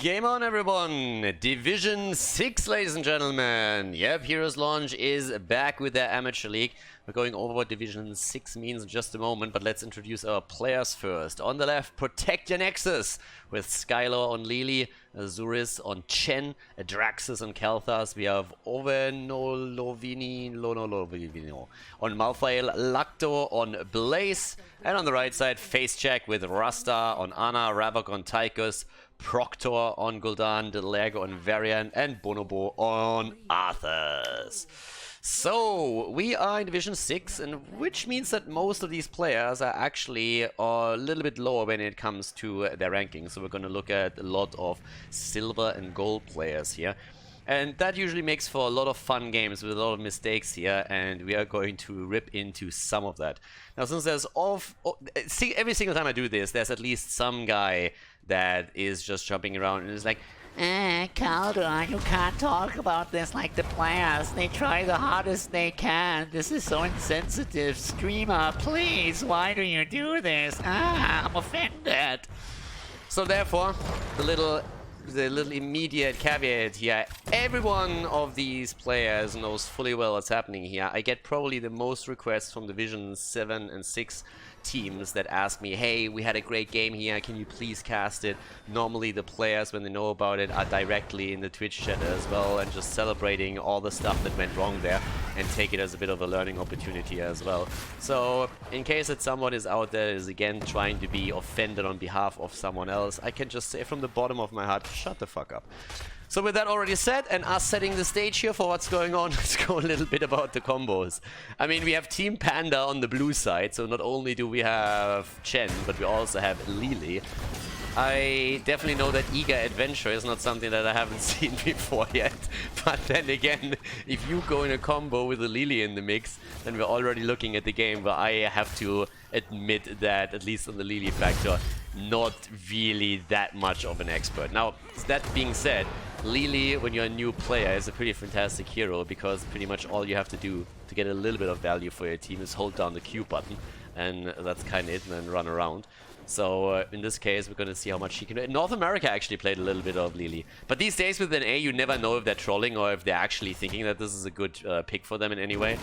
Game on, everyone! Division 6, ladies and gentlemen! Yep, Heroes Launch is back with their Amateur League. We're going over what Division 6 means in just a moment, but let's introduce our players first. On the left, Protect Your Nexus, with Skylor on Lily, Azuris on Chen, Adraxis on Kalthas. We have Ovenolovini on Malthael, Lacto on Blaze, and on the right side, Face Check with Rasta on Ana, Ravok on Tychus, Proctor on Gul'dan, Delergo on Varian, and Bonobo on Arthas. So, we are in Division 6, and which means that most of these players are actually a little bit lower when it comes to their rankings. So we're going to look at a lot of silver and gold players here. And that usually makes for a lot of fun games with a lot of mistakes here, and we are going to rip into some of that. Now, since there's see, every single time I do this, there's at least some guy that is just jumping around and is like, Khaldor, you can't talk about this like the players. They try the hardest they can. This is so insensitive. Streamer, please, why do you do this? I'm offended. So therefore, the little immediate caveat here, every one of these players knows fully well what's happening here. I get probably the most requests from Division 7 and 6 teams that ask me, hey, we had a great game here, can you please cast it? Normally the players, when they know about it, are directly in the Twitch chat as well and just celebrating all the stuff that went wrong there and take it as a bit of a learning opportunity as well. So in case that someone is out there is again trying to be offended on behalf of someone else, I can just say from the bottom of my heart, shut the fuck up. So with that already said, and us setting the stage here for what's going on, let's go a little bit about the combos. I mean, we have Team Panda on the blue side, so not only do we have Chen, but we also have Lily. I definitely know that Eager Adventure is not something that I haven't seen before yet. But then again, if you go in a combo with a Lily in the mix, then we're already looking at the game where I have to admit that, at least on the Lily factor, not really that much of an expert. Now, that being said, Lily, when you're a new player, is a pretty fantastic hero because pretty much all you have to do to get a little bit of value for your team is hold down the Q button, and that's kind of it, and then run around. So in this case, we're going to see how much she can do. North America actually played a little bit of Lily. But these days with an A, you never know if they're trolling or if they're actually thinking that this is a good pick for them in any way.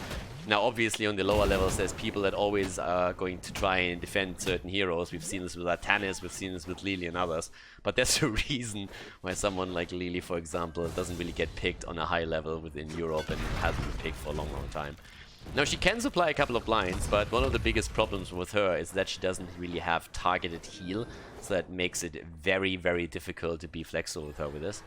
Now, obviously, on the lower levels, there's people that always are going to try and defend certain heroes. We've seen this with Atanis, we've seen this with Lily and others. But there's a reason why someone like Lily, for example, doesn't really get picked on a high level within Europe and hasn't been picked for a long time. Now, she can supply a couple of blinds, but one of the biggest problems with her is that she doesn't really have targeted heal, so that makes it very, very difficult to be flexible with her with this.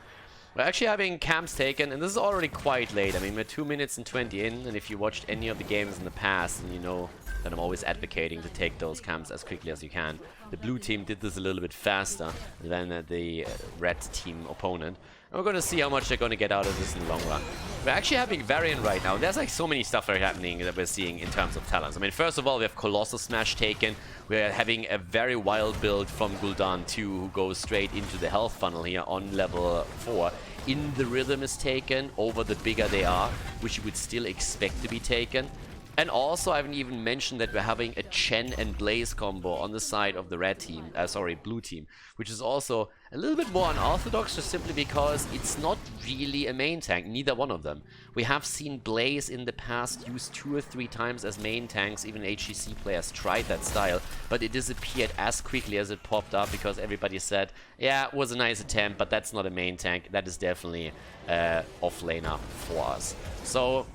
We're actually having camps taken, and this is already quite late. I mean, we're 2 minutes and 20 in, and if you watched any of the games in the past, then you know that I'm always advocating to take those camps as quickly as you can. The blue team did this a little bit faster than the red team opponent. And we're going to see how much they're going to get out of this in the long run. We're actually having Varian right now. There's like so many stuff that are happening that we're seeing in terms of talents. I mean, first of all, we have Colossal Smash taken. We're having a very wild build from Gul'dan 2 who goes straight into the health funnel here on level 4. In the Rhythm is taken over the bigger they are, which you would still expect to be taken. And also, I haven't even mentioned that we're having a Chen and Blaze combo on the side of the red team, blue team, which is also a little bit more unorthodox, just simply because it's not really a main tank, neither one of them. We have seen Blaze in the past used 2 or 3 times as main tanks, even HGC players tried that style, but it disappeared as quickly as it popped up because everybody said, yeah, it was a nice attempt, but that's not a main tank, that is definitely off-laner for us. So,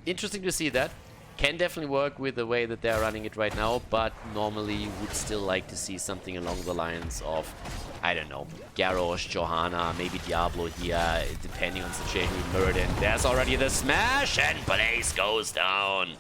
interesting to see that. Can definitely work with the way that they're running it right now, but normally you would still like to see something along the lines of, I don't know, Garrosh, Johanna, maybe Diablo here, depending on the situation with Murden. There's already the smash, and Blaze goes down.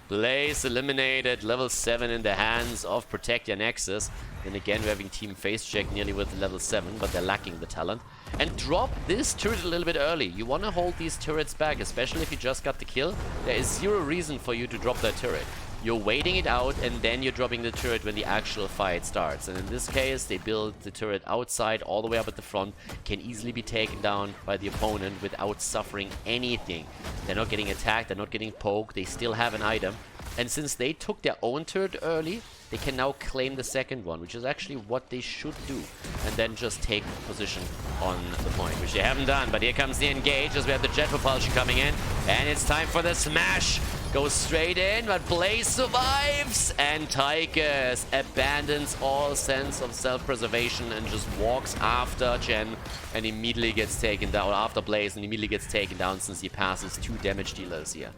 Blaze eliminated, level 7 in the hands of Protect Your Nexus. Then again, we're having Team Face Check nearly with level 7, but they're lacking the talent. And drop this turret a little bit early. You want to hold these turrets back, especially if you just got the kill. There is zero reason for you to drop that turret. You're waiting it out, and then you're dropping the turret when the actual fight starts. And in this case, they build the turret outside, all the way up at the front, can easily be taken down by the opponent without suffering anything. They're not getting attacked, they're not getting poked, they still have an item. And since they took their own turret early, they can now claim the second one, which is actually what they should do. And then just take position on the point, which they haven't done. But here comes the engage as we have the jet propulsion coming in. And it's time for the smash. Goes straight in, but Blaze survives. And Tychus abandons all sense of self-preservation and just walks after Chen and immediately gets taken down, or after Blaze, and immediately gets taken down since he passes 2 damage dealers here.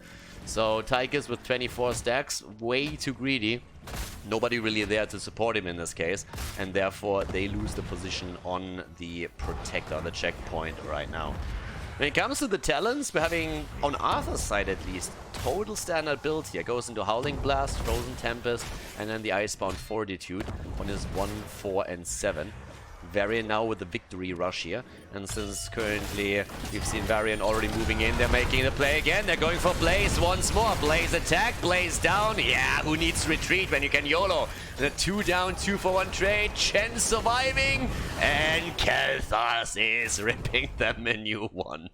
So Tychus with 24 stacks, way too greedy. Nobody really there to support him in this case, and therefore they lose the position on the protector, the checkpoint right now. When it comes to the talents, we're having, on Arthur's side at least, total standard build here. Goes into Howling Blast, Frozen Tempest, and then the Icebound Fortitude on his 1, 4, and 7. Varian now with the victory rush here, and since currently we've seen Varian already moving in, they're making the play again. They're going for Blaze once more. Blaze attack, Blaze down. Yeah, who needs retreat when you can YOLO? The 2 down, 2 for 1 trade. Chen surviving, and Khaldor is ripping them a new one.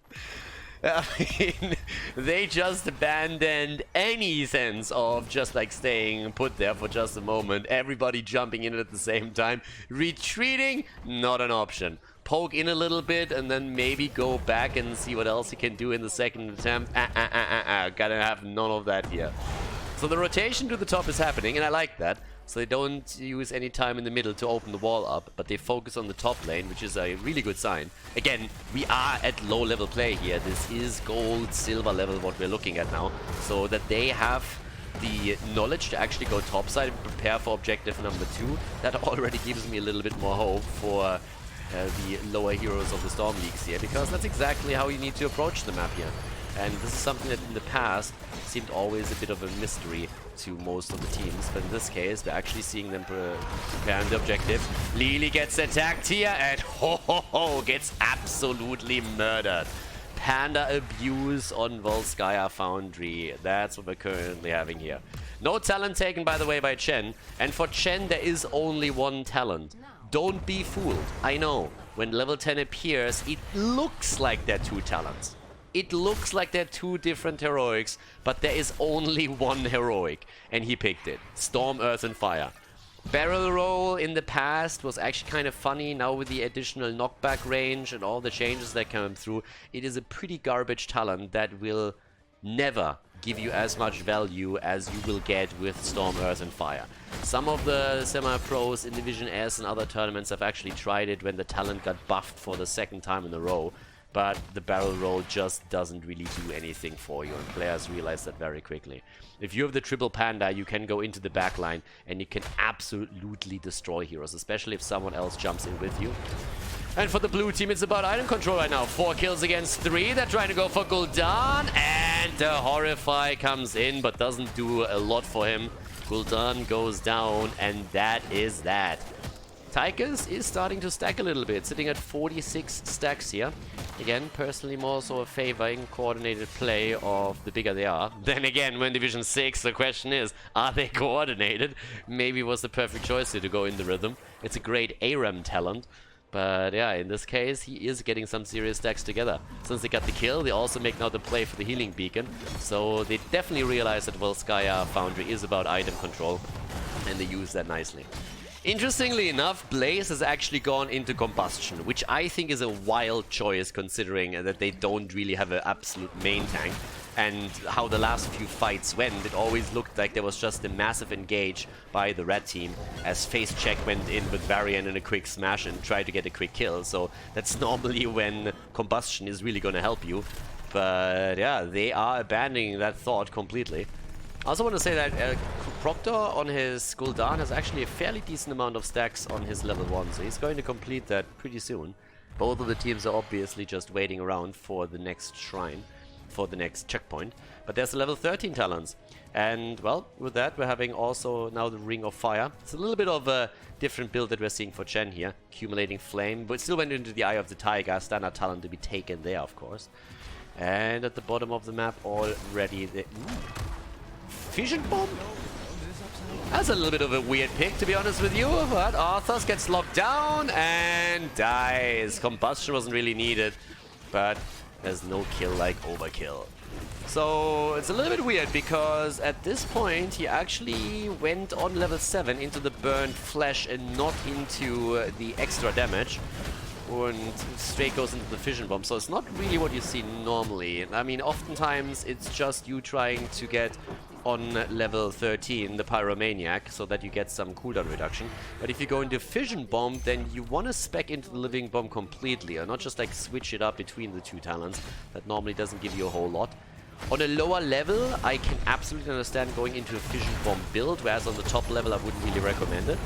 I mean, they just abandoned any sense of just like staying put there for just a moment. Everybody jumping in at the same time. Retreating, not an option. Poke in a little bit and then maybe go back and see what else he can do in the second attempt. Gotta have none of that here. So the rotation to the top is happening, and I like that. So they don't use any time in the middle to open the wall up, but they focus on the top lane, which is a really good sign. Again, we are at low level play here. This is gold, silver level what we're looking at now. So that they have the knowledge to actually go topside and prepare for objective number 2, that already gives me a little bit more hope for the lower heroes of the Storm Leagues here, because that's exactly how you need to approach the map here. And this is something that in the past seemed always a bit of a mystery to most of the teams, but in this case we're actually seeing them preparing the objective. Lily gets attacked here and gets absolutely murdered. Panda abuse on Volskaya Foundry. That's what we're currently having here. No talent taken, by the way, by Chen. And for Chen, there is only one talent. Don't be fooled. I know, when level 10 appears, it looks like there are 2 talents. It looks like they're 2 different heroics, but there is only one heroic, and he picked it. Storm, Earth, and Fire. Barrel roll in the past was actually kind of funny. Now with the additional knockback range and all the changes that come through, it is a pretty garbage talent that will never give you as much value as you will get with Storm, Earth, and Fire. Some of the semi-pros in Division S and other tournaments have actually tried it when the talent got buffed for the 2nd time in a row. But the barrel roll just doesn't really do anything for you, and players realize that very quickly. If you have the triple panda, you can go into the backline and you can absolutely destroy heroes, especially if someone else jumps in with you. And for the blue team, it's about item control right now. 4 kills against 3. They're trying to go for Gul'dan, and the Horrify comes in, but doesn't do a lot for him. Gul'dan goes down, and that is that. Tychus is starting to stack a little bit, sitting at 46 stacks here. Again, personally more so favoring coordinated play of the bigger they are. Then again, when Division 6, the question is, are they coordinated? Maybe it was the perfect choice here to go in the rhythm. It's a great ARAM talent. But yeah, in this case, he is getting some serious stacks together. Since they got the kill, they also make now the play for the healing beacon. So they definitely realize that Volskaya Foundry is about item control, and they use that nicely. Interestingly enough, Blaze has actually gone into Combustion, which I think is a wild choice considering that they don't really have an absolute main tank. And how the last few fights went, it always looked like there was just a massive engage by the red team as Face Check went in with Varian in a quick smash and tried to get a quick kill. So that's normally when Combustion is really going to help you. But yeah, they are abandoning that thought completely. I also want to say that Proctor on his Gul'dan has actually a fairly decent amount of stacks on his level 1, so he's going to complete that pretty soon. Both of the teams are obviously just waiting around for the next shrine, for the next checkpoint. But there's the level 13 talents. And, well, with that, we're having also now the Ring of Fire. It's a little bit of a different build that we're seeing for Chen here. Accumulating Flame, but it still went into the Eye of the Tiger. Standard talent to be taken there, of course. And at the bottom of the map already... Fission Bomb? That's a little bit of a weird pick, to be honest with you, but Arthas gets locked down and dies. Combustion wasn't really needed, but there's no kill like overkill. So it's a little bit weird because at this point he actually went on level 7 into the burned flesh and not into the extra damage. And straight goes into the fission bomb. So it's not really what you see normally. I mean, oftentimes it's just you trying to get on level 13 the Pyromaniac so that you get some cooldown reduction. But if you go into fission bomb, then you want to spec into the living bomb completely, or not just like switch it up between the two talents. That normally doesn't give you a whole lot. On a lower level, I can absolutely understand going into a fission bomb build, whereas on the top level I wouldn't really recommend it.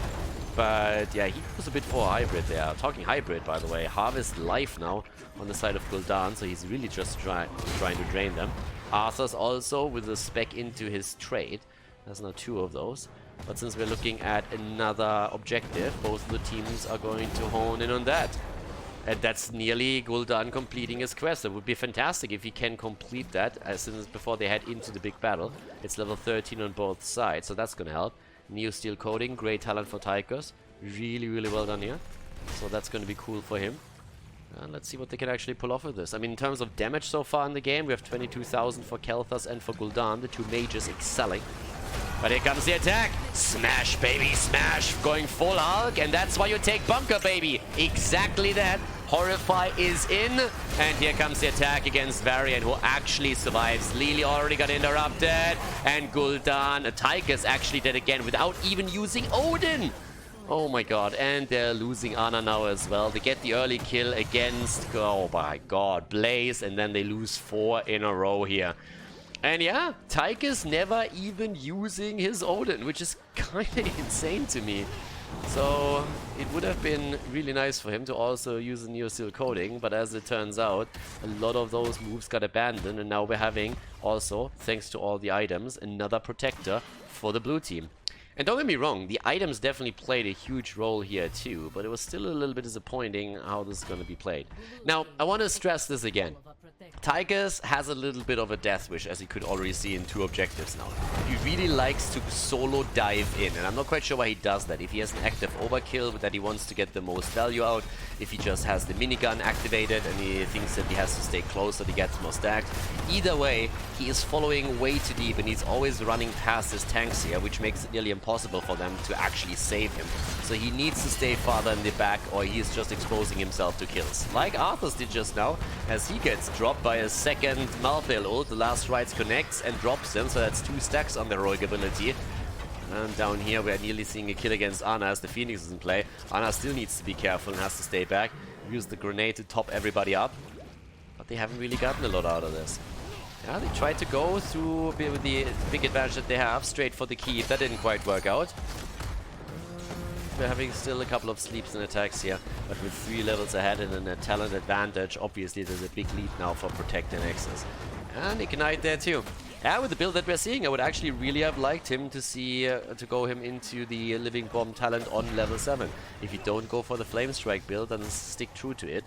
But yeah, he was a bit for a hybrid there. Talking hybrid, by the way, Harvest Life now on the side of Gul'dan, so he's really just trying to drain them. Arthur's also with a spec into his trade. There's now 2 of those. But since we're looking at another objective, both of the teams are going to hone in on that. And that's nearly Gul'dan completing his quest. It would be fantastic if he can complete that as soon as before they head into the big battle. It's level 13 on both sides, so that's going to help. Neo Steel Coating, great talent for Tychus. Really, really well done here. So that's going to be cool for him. And let's see what they can actually pull off with this. I mean, in terms of damage so far in the game, we have 22,000 for Kel'Thas and for Gul'dan, the 2 mages excelling. But here comes the attack. Smash, baby, smash. Going full Hulk, and that's why you take Bunker, baby. Exactly that. Horrify is in, and here comes the attack against Varian, who actually survives. Lily already got interrupted, and Gul'dan, Tychus actually did again without even using Odin. Oh my god, and they're losing Ana now as well. They get the early kill against, oh my god, Blaze, and then they lose 4 in a row here. And yeah, Tychus never even using his Odin, which is kind of insane to me. So it would have been really nice for him to also use the Neo Steel Coating, but as it turns out, a lot of those moves got abandoned, and now we're having also, thanks to all the items, another protector for the blue team. And don't get me wrong, the items definitely played a huge role here too, but it was still a little bit disappointing how this is going to be played. Now, I want to stress this again. Tychus has a little bit of a death wish, as you could already see in 2 objectives now. He really likes to solo dive in, and I'm not quite sure why he does that. If he has an active overkill that he wants to get the most value out, if he just has the minigun activated and he thinks that he has to stay close so that he gets more stacked. Either way, he is following way too deep, and he's always running past his tanks here, which makes it nearly impossible for them to actually save him. So he needs to stay farther in the back, or he is just exposing himself to kills. Like Arthur's did just now, as he gets dropped by a second Malthael ult. The last rights connects and drops him, so that's 2 stacks on the heroic ability. And down here we're nearly seeing a kill against Ana as the Phoenix is in play. Ana still needs to be careful and has to stay back. Use the grenade to top everybody up. But they haven't really gotten a lot out of this. Yeah, they tried to go through with the big advantage that they have, straight for the keep. That didn't quite work out. We're having still a couple of sleeps and attacks here, but with 3 levels ahead and a talent advantage, obviously there's a big lead now for Protect and Nexus. And Ignite there too. Yeah, with the build that we're seeing, I would actually really have liked him to see, to go him into the Living Bomb talent on level 7. If you don't go for the Flame Strike build, then stick true to it.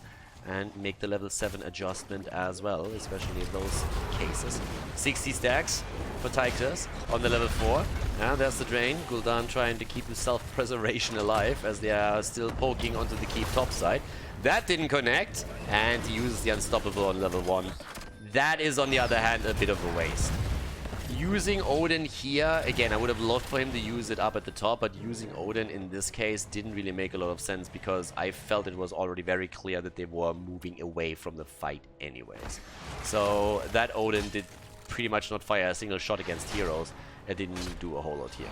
And make the level 7 adjustment as well, especially in those cases. 60 stacks for Tychus on the level 4. And there's the drain. Gul'dan trying to keep his self-preservation alive as they are still poking onto the keep top side. That didn't connect, and he uses the Unstoppable on level 1. That is, on the other hand, a bit of a waste. Using Odin here, again, I would have loved for him to use it up at the top, but using Odin in this case didn't really make a lot of sense because I felt it was already very clear that they were moving away from the fight anyways. So that Odin did pretty much not fire a single shot against heroes. It didn't do a whole lot here.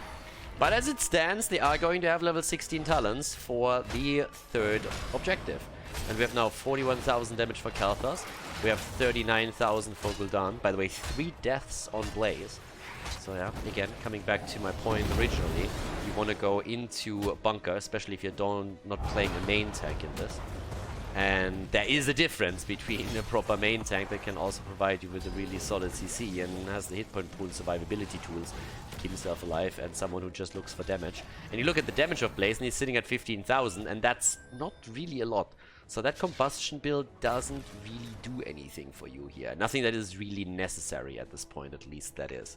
But as it stands, they are going to have level 16 talents for the 3rd objective. And we have now 41,000 damage for Kel'Thas. We have 39,000 for Gul'dan. By the way, 3 deaths on Blaze. So yeah, again, coming back to my point originally, you want to go into Bunker, especially if you're not playing a main tank in this. And there is a difference between a proper main tank that can also provide you with a really solid CC and has the hit point pool survivability tools to keep himself alive, and someone who just looks for damage. And you look at the damage of Blaze and he's sitting at 15,000, and that's not really a lot. So that combustion build doesn't really do anything for you here. Nothing that is really necessary at this point, at least that is.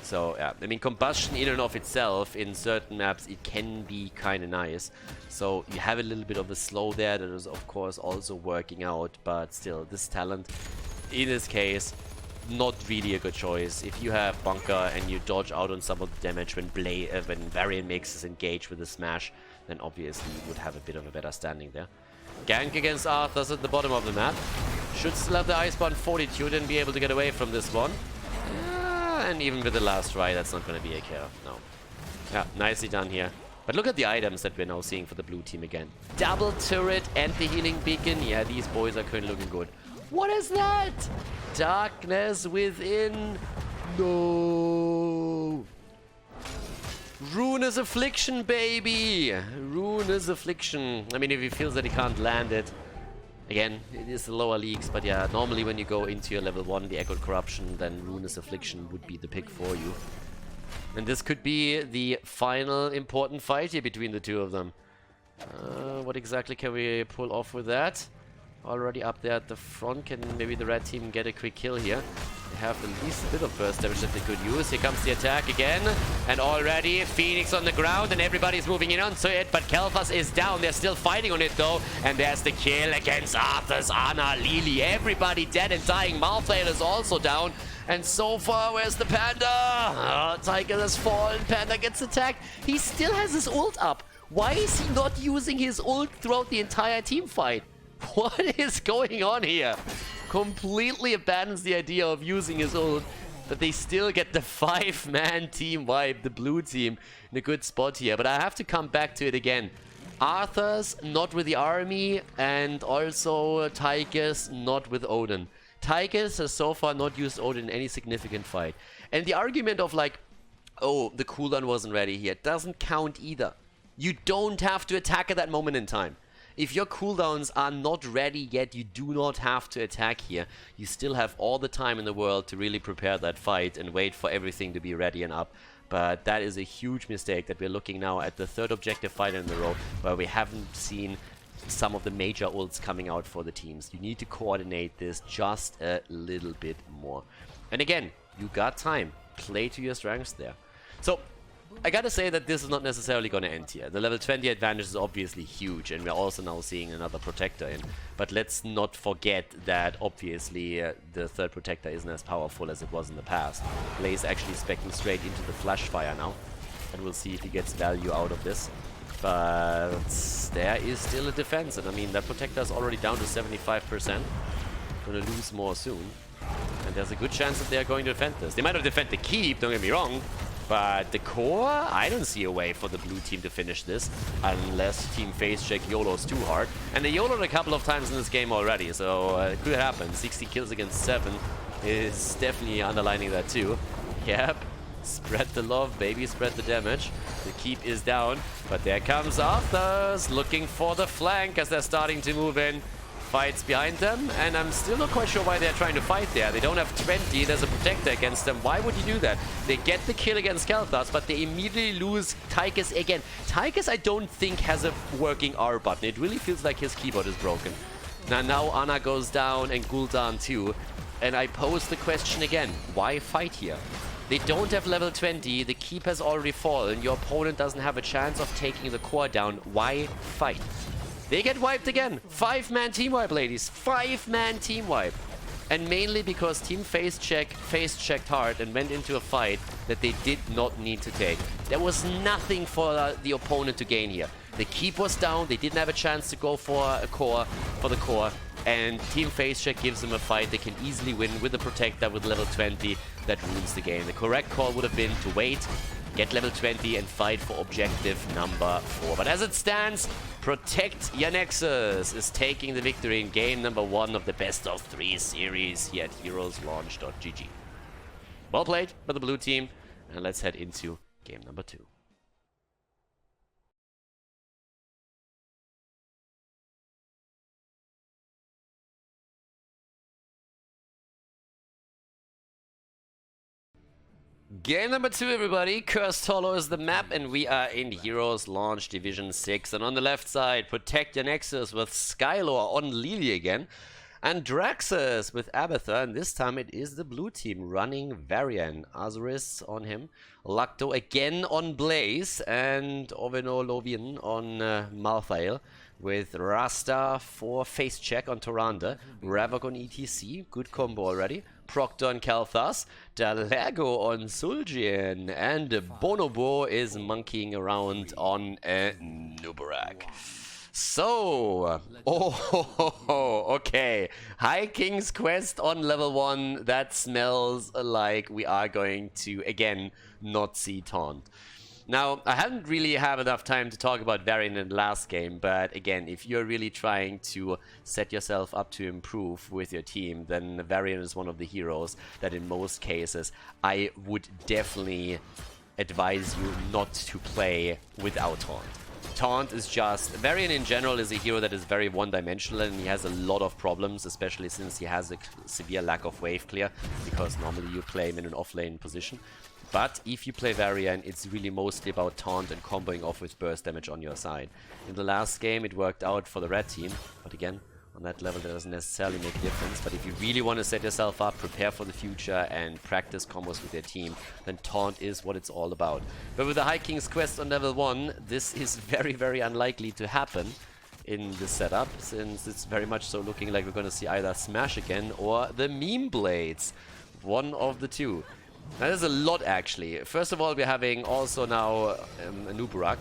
So yeah, I mean, combustion in and of itself, in certain maps, it can be kind of nice. So you have a little bit of a slow there that is of course also working out, but still, this talent, in this case, not really a good choice. If you have Bunker and you dodge out on some of the damage when Varian makes his engage with the smash, then obviously you would have a bit of a better standing there. Gank against Arthur's at the bottom of the map. Should still have the Icebound Fortitude and be able to get away from this one. And even with the last try, that's not going to be a kill. No. Yeah, nicely done here. But look at the items that we're now seeing for the blue team again. Double turret and the healing beacon. Yeah, these boys are currently looking good. What is that? Darkness within. No. Ruinous Affliction, baby. Ruinous Affliction. I mean, if he feels that he can't land it. Again, it is the lower leagues, but yeah, normally when you go into your level 1, the Echoed Corruption, then Ruinous Affliction would be the pick for you. And this could be the final important fight here between the two of them. What exactly can we pull off with that? Already up there at the front. Can maybe the red team get a quick kill here? They have at least a bit of burst damage that they could use. Here comes the attack again. And already Phoenix on the ground and everybody's moving in onto it. But Kel'Thas is down. They're still fighting on it though. And there's the kill against Arthur's Ana, Lily. Everybody dead and dying. Malthael is also down. And so far, where's the Panda? Oh, Tychus has fallen. Panda gets attacked. He still has his ult up. Why is he not using his ult throughout the entire team fight? What is going on here? Completely abandons the idea of using his ult, but they still get the 5-man team wipe, the blue team, in a good spot here. But I have to come back to it again. Arthur's not with the army, and also Tychus not with Odin. Tychus has so far not used Odin in any significant fight. And the argument of like, oh, the cooldown wasn't ready here, doesn't count either. You don't have to attack at that moment in time. If your cooldowns are not ready yet, you do not have to attack here. You still have all the time in the world to really prepare that fight and wait for everything to be ready and up. But that is a huge mistake that we're looking now at the third objective fight in a row where we haven't seen some of the major ults coming out for the teams. You need to coordinate this just a little bit more. And again, you got time. Play to your strengths there. So, I gotta say that this is not necessarily gonna end here. The level 20 advantage is obviously huge, and we're also now seeing another protector in. But let's not forget that obviously the third protector isn't as powerful as it was in the past. Blaze actually specking straight into the flash fire now, and we'll see if he gets value out of this. But there is still a defense, and I mean that protector is already down to 75%. Gonna lose more soon, and there's a good chance that they're going to defend this. They might not defend the keep, don't get me wrong, but the core, I don't see a way for the blue team to finish this unless Team Face Check YOLOs too hard. And they YOLO'd a couple of times in this game already, so it could happen. 60 kills against 7 is definitely underlining that too. Yep. Spread the love, baby, spread the damage. The keep is down, but there comes Arthur's looking for the flank as they're starting to move in. Fights behind them, and I'm still not quite sure why they're trying to fight there. They don't have 20, there's a protector against them. Why would you do that? They get the kill against Khaldor, but they immediately lose Tychus again. Tychus, I don't think, has a working R button. It really feels like his keyboard is broken. Now Ana goes down and Gul'dan too. And I pose the question again, why fight here? They don't have level 20, the keep has already fallen, your opponent doesn't have a chance of taking the core down. Why fight? They get wiped again. 5-man team wipe, ladies. 5-man team wipe. And mainly because Team Face checked hard and went into a fight that they did not need to take. There was nothing for the opponent to gain here. The keep was down, they didn't have a chance to go for the core, and Team Face Check gives them a fight they can easily win with the protector with level 20 that rules the game. The correct call would have been to wait, get level 20 and fight for objective number 4. But as it stands, Protect Your Nexus is taking the victory in game number 1 of the best of 3 series here at heroeslaunch.gg. Well played by the blue team, and let's head into game number 2. Game number 2, everybody. Cursed Hollow is the map, and we are in Heroes Launch Division 6. And on the left side, Protect Your Nexus with Skylor on Lily again. And Draxus with Abathur, and this time it is the blue team running Varian. Azuris on him, Lacto again on Blaze, and Oveno Lovien on Malthael. with Rasta for face check on Tyrande, Ravok on ETC, good combo already, Proctor on Kalthas, Dalago on Sul'jin, and Bonobo is monkeying around on Nubarak. So, okay, High King's Quest on level 1, that smells like we are going to, again, not see Taunt. Now, I haven't really had enough time to talk about Varian in the last game, but again, if you're really trying to set yourself up to improve with your team, then Varian is one of the heroes that in most cases I would definitely advise you not to play without Taunt. Taunt is just... Varian in general is a hero that is very one-dimensional and he has a lot of problems, especially since he has a severe lack of wave clear, because normally you play him in an off-lane position. But if you play Varian, it's really mostly about taunt and comboing off with burst damage on your side. In the last game, it worked out for the red team, but again, on that level, that doesn't necessarily make a difference. But if you really want to set yourself up, prepare for the future, and practice combos with your team, then taunt is what it's all about. But with the High King's Quest on level 1, this is very, very unlikely to happen in this setup, since it's very much so looking like we're going to see either Smash again or the Memeblades. One of the two. Now, there's a lot, actually. First of all, we're having also now a Nubarak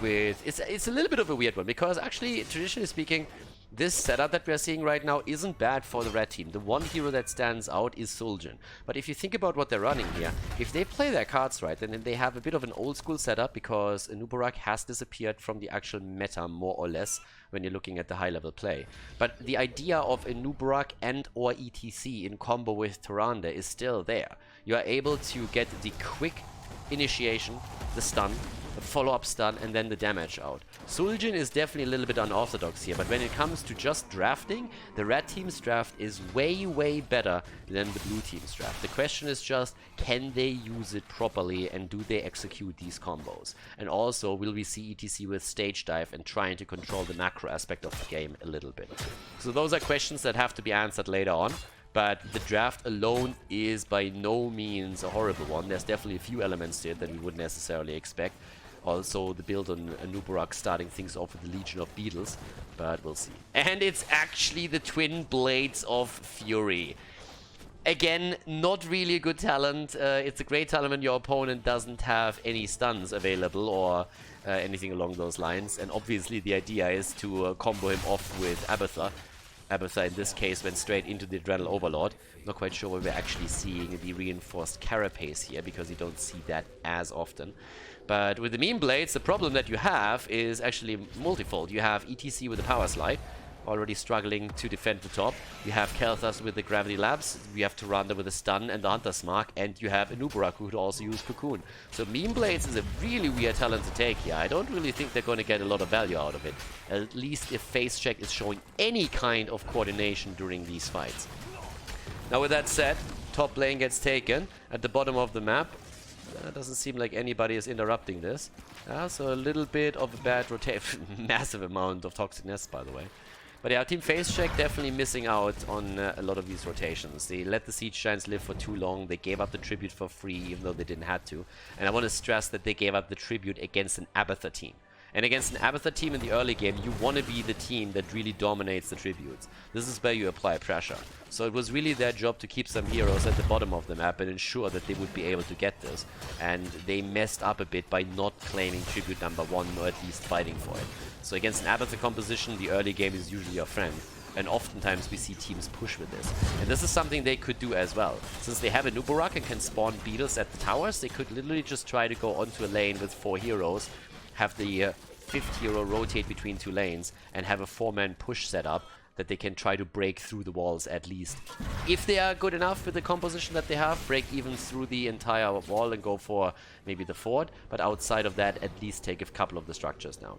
with... It's a little bit of a weird one, because actually, traditionally speaking, this setup that we're seeing right now isn't bad for the red team. The one hero that stands out is Sul'jin. But if you think about what they're running here, if they play their cards right, then they have a bit of an old school setup, because Nubarak has disappeared from the actual meta, more or less, when you're looking at the high level play. But the idea of a Nubarak and or ETC in combo with Tyrande is still there. You are able to get the quick initiation, the stun, the follow-up stun, and then the damage out. Sul'jin is definitely a little bit unorthodox here, but when it comes to just drafting, the red team's draft is way, way better than the blue team's draft. The question is just, can they use it properly and do they execute these combos? And also, will we see ETC with stage dive and trying to control the macro aspect of the game a little bit? So those are questions that have to be answered later on. But the draft alone is by no means a horrible one. There's definitely a few elements to it that we wouldn't necessarily expect. Also, the build on Nubarak starting things off with the Legion of Beetles, but we'll see. And it's actually the Twin Blades of Fury. Again, not really a good talent. It's a great talent when your opponent doesn't have any stuns available or anything along those lines. And obviously the idea is to combo him off with Abathur. Abathur in this case went straight into the Adrenal Overlord. Not quite sure where we're actually seeing the reinforced carapace here, because you don't see that as often. But with the Memeblades, the problem that you have is actually multifold. You have ETC with the Power Slide, already struggling to defend the top. You have Kalthas with the Gravity Labs. You have Tyrande with the Stun and the Hunter's Mark. And you have Nubarak, who could also use Cocoon. So Memeblades is a really weird talent to take here. I don't really think they're going to get a lot of value out of it. At least if Face Check is showing any kind of coordination during these fights. Now with that said, top lane gets taken at the bottom of the map. Doesn't seem like anybody is interrupting this. So a little bit of a bad rotation. Massive amount of toxicness, by the way. But yeah, Team Face Check definitely missing out on a lot of these rotations. They let the Siege Giants live for too long. They gave up the tribute for free, even though they didn't have to. And I want to stress that they gave up the tribute against an Abathur team. And against an Abathur team in the early game, you want to be the team that really dominates the tributes. This is where you apply pressure. So it was really their job to keep some heroes at the bottom of the map and ensure that they would be able to get this. And they messed up a bit by not claiming tribute number 1, or at least fighting for it. So against an Abathur composition, the early game is usually your friend. And oftentimes we see teams push with this. And this is something they could do as well. Since they have a Nubarak and can spawn beetles at the towers, they could literally just try to go onto a lane with 4 heroes, have the 5th hero rotate between 2 lanes, and have a 4-man push setup that they can try to break through the walls at least. If they are good enough with the composition that they have, break even through the entire wall and go for maybe the fort, but outside of that, at least take a couple of the structures down.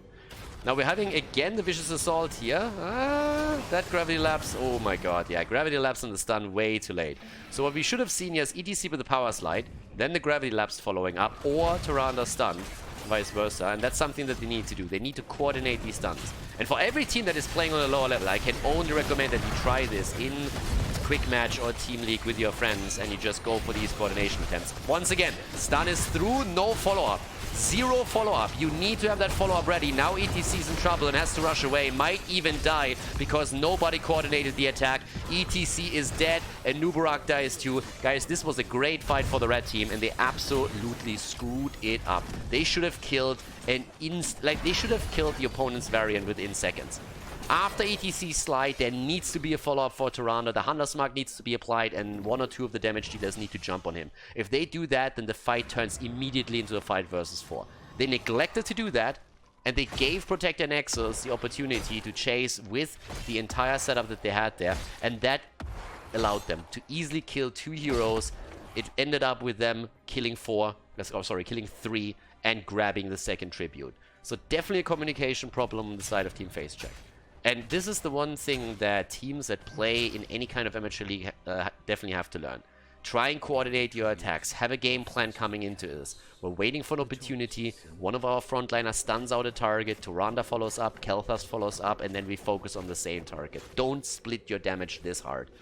Now we're having again the Vicious Assault here. That Gravity Lapse, oh my god, yeah, Gravity Lapse and the stun way too late. So what we should have seen here is ETC with the Power Slide, then the Gravity Lapse following up, or Tyrande stun, vice versa, and that's something that they need to do. They need to coordinate these stuns. And for every team that is playing on a lower level, I can only recommend that you try this in quick match or team league with your friends and you just go for these coordination attempts. Once again, stun is through, no follow-up. Zero follow-up. You need to have that follow-up ready. Now ETC is in trouble and has to rush away. Might even die because nobody coordinated the attack. ETC is dead and Nubarak dies too. Guys, this was a great fight for the red team and they absolutely screwed it up. They should have killed they should have killed the opponent's Varian within seconds. After ETC slide, there needs to be a follow-up for Tyrande. The Hunter's Mark needs to be applied, and 1 or 2 of the damage dealers need to jump on him. If they do that, then the fight turns immediately into a 5 versus 4. They neglected to do that, and they gave Protector Nexus the opportunity to chase with the entire setup that they had there, and that allowed them to easily kill 2 heroes. It ended up with them killing 3 and grabbing the second tribute. So definitely a communication problem on the side of Team Face Check. And this is the one thing that teams that play in any kind of amateur league definitely have to learn. Try and coordinate your attacks. Have a game plan coming into this. We're waiting for an opportunity. One of our frontliners stuns out a target. Tyrande follows up. Kel'Thas follows up. And then we focus on the same target. Don't split your damage this hard.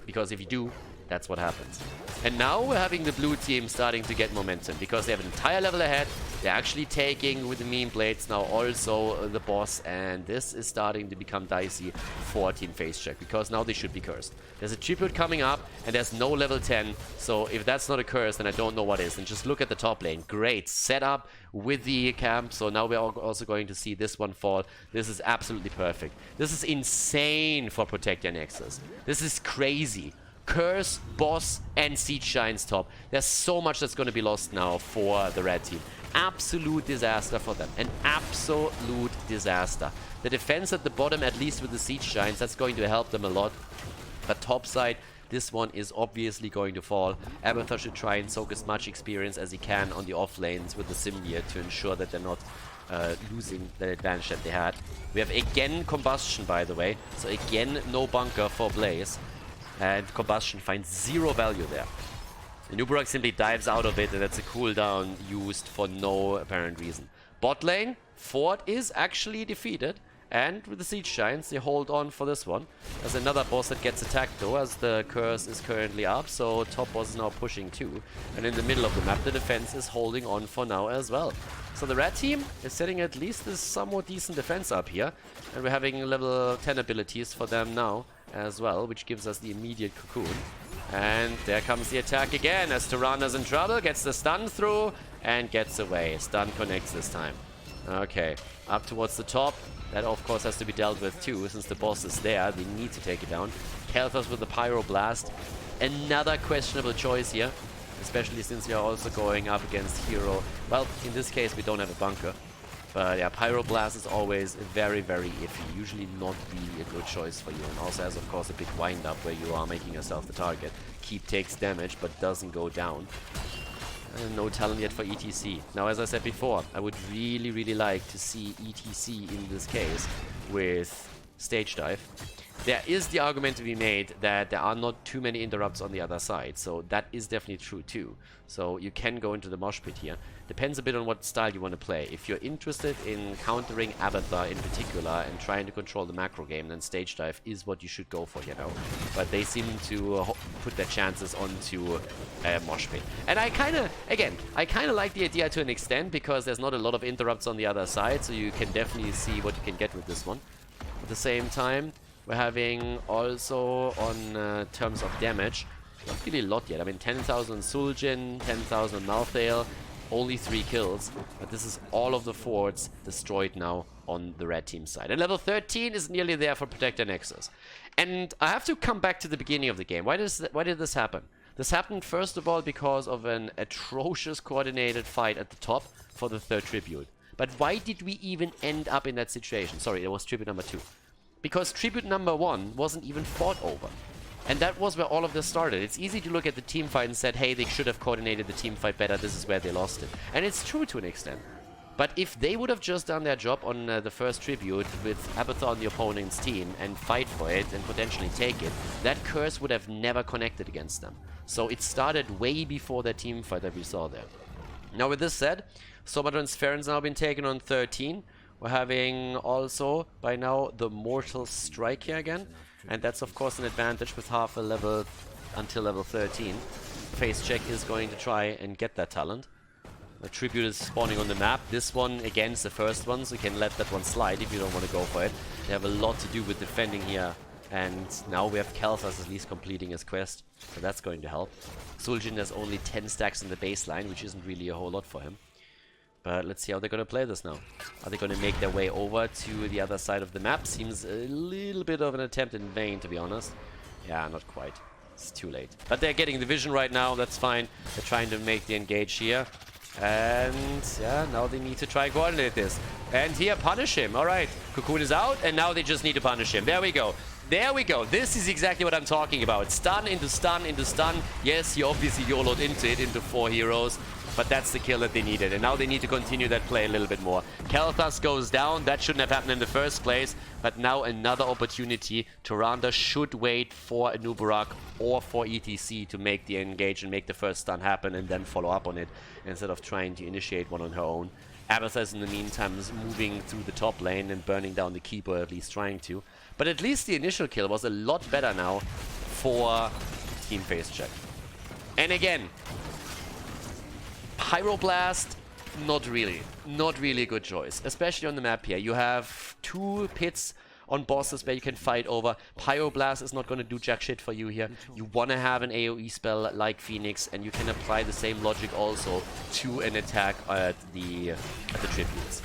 Because if you do, that's what happens. And now we're having the blue team starting to get momentum because they have an entire level ahead. They're actually taking with the Memeblades now also the boss, and this is starting to become dicey for Team Face Check because now they should be cursed. There's a tribute coming up and there's no level 10, so if that's not a curse then I don't know what is. And just look at the top lane. Great setup with the camp, so now we're also going to see this one fall. This is absolutely perfect. This is insane for Protector Nexus. This is crazy. Curse, boss, and Siege Giants top. There's so much that's going to be lost now for the red team. Absolute disaster for them. An absolute disaster. The defense at the bottom, at least with the Siege Giants, that's going to help them a lot. But top side, this one is obviously going to fall. Abathur should try and soak as much experience as he can on the off lanes with the Symbiote to ensure that they're not losing that advantage that they had. We have again Combustion, by the way. So again, no bunker for Blaze. And Combustion finds 0 value there. The Nubarak simply dives out of it, and that's a cooldown used for no apparent reason. Bot lane, Ford is actually defeated. And with the Siege Giants, they hold on for this one. There's another boss that gets attacked though, as the curse is currently up. So top boss is now pushing too. And in the middle of the map, the defense is holding on for now as well. So the red team is setting at least this somewhat decent defense up here. And we're having level 10 abilities for them now as well, which gives us the immediate cocoon. And there comes the attack again as Tyrande's in trouble, gets the stun through and gets away. Stun connects this time. Okay, up towards the top. That of course has to be dealt with too, since the boss is there. They need to take it down. Kel'Thas with the Pyroblast. Another questionable choice here, especially since we are also going up against hero. Well, in this case we don't have a bunker. But yeah, Pyroblast is always very, very iffy. Usually not really a good choice for you. And also has, of course, a big wind-up where you are making yourself the target. Keep takes damage, but doesn't go down. And no talent yet for ETC. Now, as I said before, I would really, really like to see ETC in this case with Stage Dive. There is the argument to be made that there are not too many interrupts on the other side, so that is definitely true too. So you can go into the Mosh Pit here. Depends a bit on what style you want to play. If you're interested in countering Abathur in particular and trying to control the macro game, then Stage Dive is what you should go for, you know. But they seem to put their chances onto Mosh Pit. And I kind of like the idea to an extent, because there's not a lot of interrupts on the other side, so you can definitely see what you can get with this one. At the same time, we're having also on terms of damage, not really a lot yet. I mean, 10,000 Suljin, 10,000 Malthael, only 3 kills. But this is all of the forts destroyed now on the red team side. And level 13 is nearly there for Protector Nexus. And I have to come back to the beginning of the game. Why did this happen? This happened first of all because of an atrocious coordinated fight at the top for the 3rd tribute. But why did we even end up in that situation? Sorry, it was tribute number 2. Because tribute number 1 wasn't even fought over. And that was where all of this started. It's easy to look at the team fight and said, hey, they should have coordinated the team fight better. This is where they lost it. And it's true to an extent. But if they would have just done their job on the first tribute with Abathur on the opponent's team and fight for it and potentially take it, that curse would have never connected against them. So it started way before that team fight that we saw there. Now with this said, Somadron's Farron's now been taken on 13. We're having also, by now, the Mortal Strike here again. And that's of course an advantage with half a level until level 13. Face check is going to try and get that talent. The tribute is spawning on the map. This one against the first one, so you can let that one slide if you don't want to go for it. They have a lot to do with defending here. And now we have Kalthas at least completing his quest, so that's going to help. Suljin has only 10 stacks in the baseline, which isn't really a whole lot for him. But let's see how they're going to play this now. Are they going to make their way over to the other side of the map? Seems a little bit of an attempt in vain, to be honest. Yeah, not quite. It's too late. But they're getting the vision right now, that's fine. They're trying to make the engage here. And yeah, now they need to try and coordinate this. And here, punish him. Alright, Cocoon is out, and now they just need to punish him. There we go. There we go. This is exactly what I'm talking about. Stun into stun into stun. Yes, he obviously YOLO'd into it, into 4 heroes. But that's the kill that they needed. And now they need to continue that play a little bit more. Kalthas goes down. That shouldn't have happened in the first place. But now another opportunity. Tyrande should wait for a Nubarak or for ETC to make the engage and make the first stun happen and then follow up on it instead of trying to initiate one on her own. Abathur is in the meantime is moving through the top lane and burning down the keeper, at least trying to. But at least the initial kill was a lot better now for Team Face Check. And again, Pyroblast, not really a good choice, especially on the map here. You have 2 pits on bosses where you can fight over. Pyroblast is not going to do jack shit for you here. You want to have an AoE spell like Phoenix, and you can apply the same logic also to an attack at the tributes.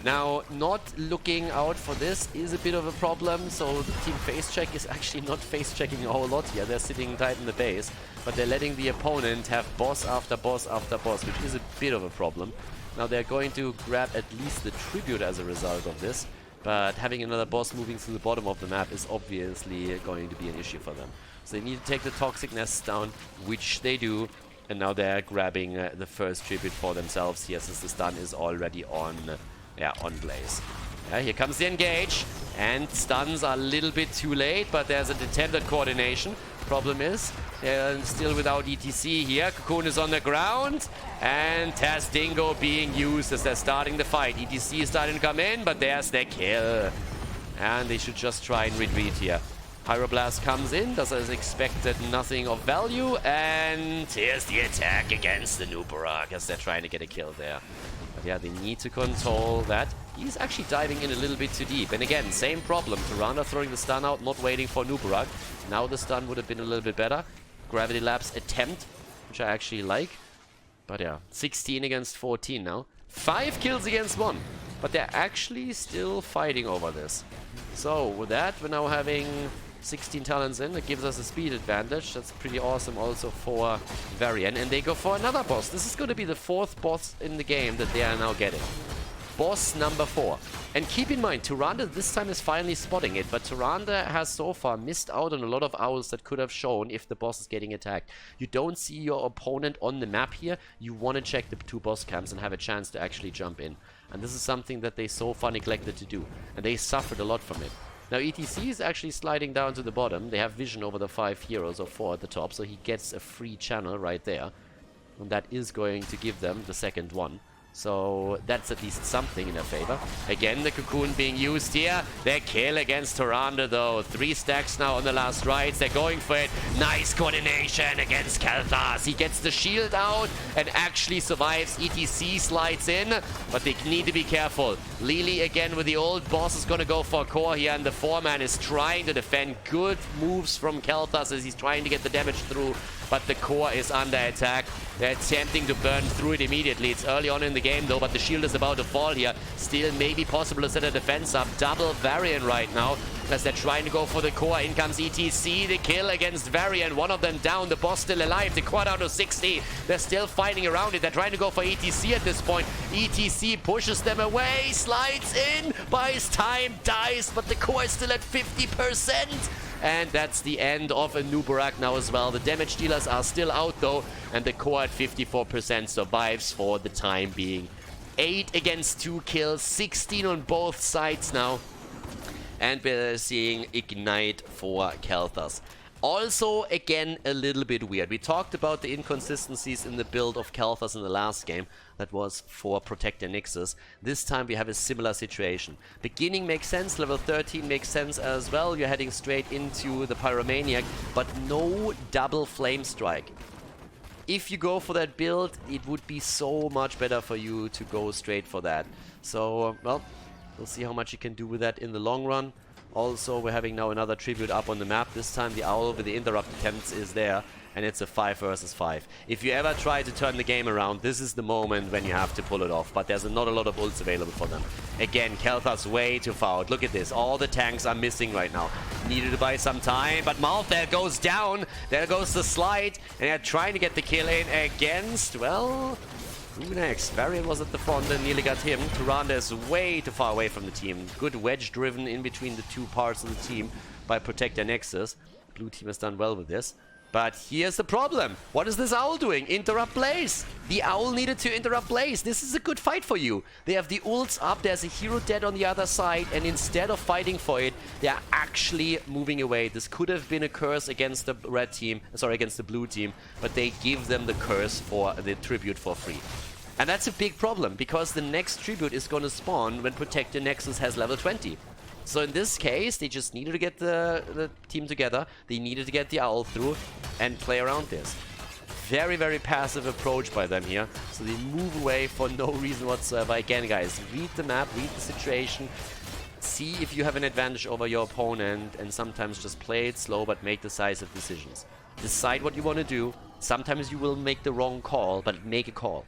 Now, not looking out for this is a bit of a problem, so the team face check is actually not face checking a whole lot here. They're sitting tight in the base, but they're letting the opponent have boss after boss after boss, which is a bit of a problem. Now they're going to grab at least the tribute as a result of this, but having another boss moving through the bottom of the map is obviously going to be an issue for them. So they need to take the toxic nests down, which they do, and now they're grabbing the first tribute for themselves here, since the stun is already on Blaze. Yeah, here comes the engage, and stuns are a little bit too late, but there's an attempt at coordination. Problem is, they're still without ETC here. Cocoon is on the ground, and Taz Dingo being used as they're starting the fight. ETC is starting to come in, but there's their kill. And they should just try and retreat here. Pyroblast comes in, does as expected nothing of value, and here's the attack against the Nubarak as they're trying to get a kill there. But yeah, they need to control that. He's actually diving in a little bit too deep. And again, same problem. Tyrande throwing the stun out, not waiting for Nubarak. Now the stun would have been a little bit better. Gravity Labs attempt, which I actually like. But yeah, 16 against 14 now. 5 kills against 1. But they're actually still fighting over this. So with that, we're now having 16 talents in. It gives us a speed advantage. That's pretty awesome also for Varian. And they go for another boss. This is going to be the 4th boss in the game that they are now getting. Boss number 4. And keep in mind, Tyrande this time is finally spotting it, but Tyrande has so far missed out on a lot of owls that could have shown if the boss is getting attacked. You don't see your opponent on the map here. You want to check the 2 boss camps and have a chance to actually jump in. And this is something that they so far neglected to do. And they suffered a lot from it. Now ETC is actually sliding down to the bottom. They have vision over the 5 heroes or 4 at the top, so he gets a free channel right there. And that is going to give them the second one. So that's at least something in their favor. Again, the Cocoon being used here. Their kill against Tyrande though. 3 stacks now on the last rides. They're going for it. Nice coordination against Kalthas. He gets the shield out and actually survives. ETC slides in, but they need to be careful. Lily again with the old boss is going to go for a core here, and the 4-man is trying to defend. Good moves from Kalthas as he's trying to get the damage through, but the core is under attack. They're attempting to burn through it immediately. It's early on in the game though, but the shield is about to fall here. Still maybe possible to set a defense up. Double Varian right now as they're trying to go for the core. In comes ETC, the kill against Varian. One of them down, the boss still alive. The core down to 60. They're still fighting around it. They're trying to go for ETC at this point. ETC pushes them away, slides in, buys time, dies, but the core is still at 50%. And that's the end of a Nubarak now as well. The damage dealers are still out though, and the core at 54% survives for the time being. 8 against 2 kills, 16 on both sides now. And we're seeing Ignite for Kalthas. Also, again, a little bit weird. We talked about the inconsistencies in the build of Kalthas in the last game. That was for Protector Nixus. This time we have a similar situation. Beginning makes sense, level 13 makes sense as well. You're heading straight into the Pyromaniac, but no double Flame Strike. If you go for that build, it would be so much better for you to go straight for that. So, well, we'll see how much you can do with that in the long run. Also, we're having now another tribute up on the map. This time the Owl with the interrupt attempts is there, and it's a 5 versus 5. If you ever try to turn the game around, this is the moment when you have to pull it off, but there's not a lot of ults available for them. Again, Kalthas way too far out. Look at this. All the tanks are missing right now. Needed to buy some time, but Malthael goes down. There goes the slide, and they're trying to get the kill in against, well... Who next? Varian was at the front and nearly got him. Tyrande is way too far away from the team. Good wedge driven in between the two parts of the team by Protector Nexus. Blue team has done well with this. But here's the problem. What is this Owl doing? Interrupt Blaze. The Owl needed to interrupt Blaze. This is a good fight for you. They have the ults up. There's a hero dead on the other side. And instead of fighting for it, they're actually moving away. This could have been a curse against the red team. Sorry, against the blue team. But they give them the curse for the tribute for free. And that's a big problem, because the next tribute is going to spawn when Protector Nexus has level 20. So in this case, they just needed to get the team together. They needed to get the Owl through and play around this. Very, very passive approach by them here. So they move away for no reason whatsoever. Again, guys, read the map, read the situation. See if you have an advantage over your opponent, and sometimes just play it slow but make decisive decisions. Decide what you want to do. Sometimes you will make the wrong call, but make a call.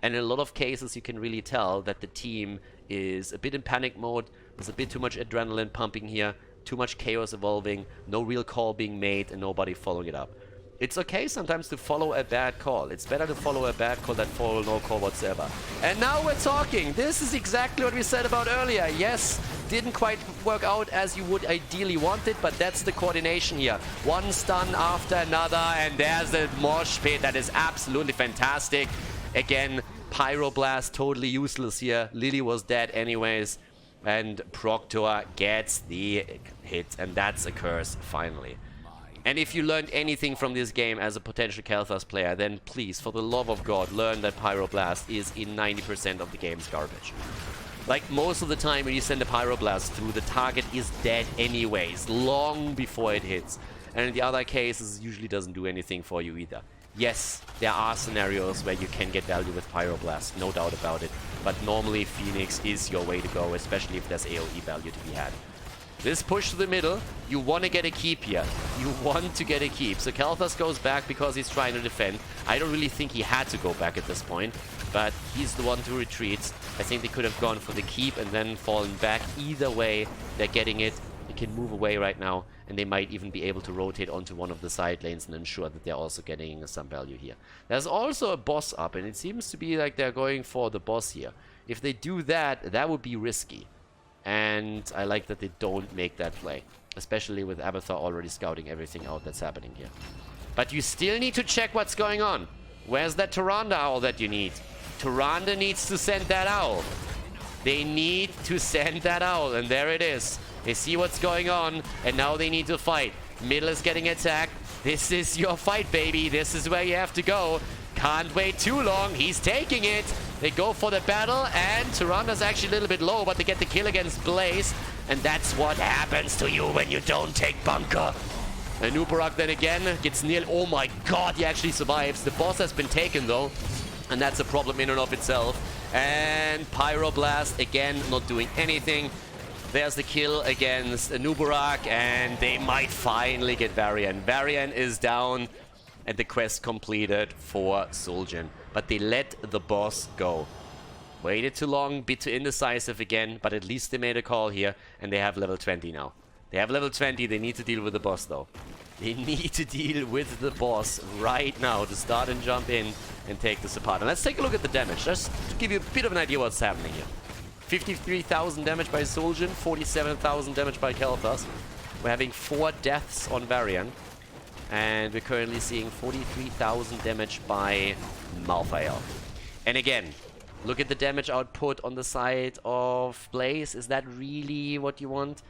And in a lot of cases, you can really tell that the team is a bit in panic mode. There's a bit too much adrenaline pumping here, too much chaos evolving, no real call being made, and nobody following it up. It's okay sometimes to follow a bad call. It's better to follow a bad call than follow no call whatsoever. And now we're talking. This is exactly what we said about earlier. Yes, didn't quite work out as you would ideally want it, but that's the coordination here. One stun after another, and there's the Mosh pit. That is absolutely fantastic. Again, Pyroblast totally useless here. Lily was dead anyways. And Proctor gets the hit. And that's a curse, finally. And if you learned anything from this game as a potential Kalthas player, then please, for the love of God, learn that Pyroblast is in 90% of the game's garbage. Like, most of the time when you send a Pyroblast through, the target is dead anyways, long before it hits. And in the other cases, it usually doesn't do anything for you either. Yes, there are scenarios where you can get value with Pyroblast, no doubt about it. But normally Phoenix is your way to go, especially if there's AoE value to be had. This push to the middle, you want to get a keep here. You want to get a keep. So Kalthas goes back because he's trying to defend. I don't really think he had to go back at this point, but he's the one who retreats. I think they could have gone for the keep and then fallen back. Either way, they're getting it. They can move away right now, and they might even be able to rotate onto one of the side lanes and ensure that they're also getting some value here. There's also a boss up, and it seems to be like they're going for the boss here. If they do that, that would be risky. And I like that they don't make that play, especially with Abathar already scouting everything out that's happening here. But you still need to check what's going on. Where's that Tyrande Owl that you need? Tyrande needs to send that Owl. They need to send that Owl, and there it is. They see what's going on, and now they need to fight. Middle is getting attacked. This is your fight, baby. This is where you have to go. Can't wait too long. He's taking it. They go for the battle, and Tyrande's actually a little bit low, but they get the kill against Blaze. And that's what happens to you when you don't take bunker. And Nubarak then again gets near. Oh my god, he actually survives. The boss has been taken though, and that's a problem in and of itself. And Pyroblast again not doing anything. There's the kill against Nubarak, and they might finally get Varian. Varian is down, and the quest completed for Zul'jin. But they let the boss go. Waited too long, bit too indecisive again, but at least they made a call here, and they have level 20 now. They have level 20, they need to deal with the boss though. They need to deal with the boss right now to start and jump in and take this apart. And let's take a look at the damage, just to give you a bit of an idea what's happening here. 53,000 damage by Zul'jin, 47,000 damage by Kalthas. We're having 4 deaths on Varian. And we're currently seeing 43,000 damage by Malthael. And again, look at the damage output on the side of Blaze. Is that really what you want?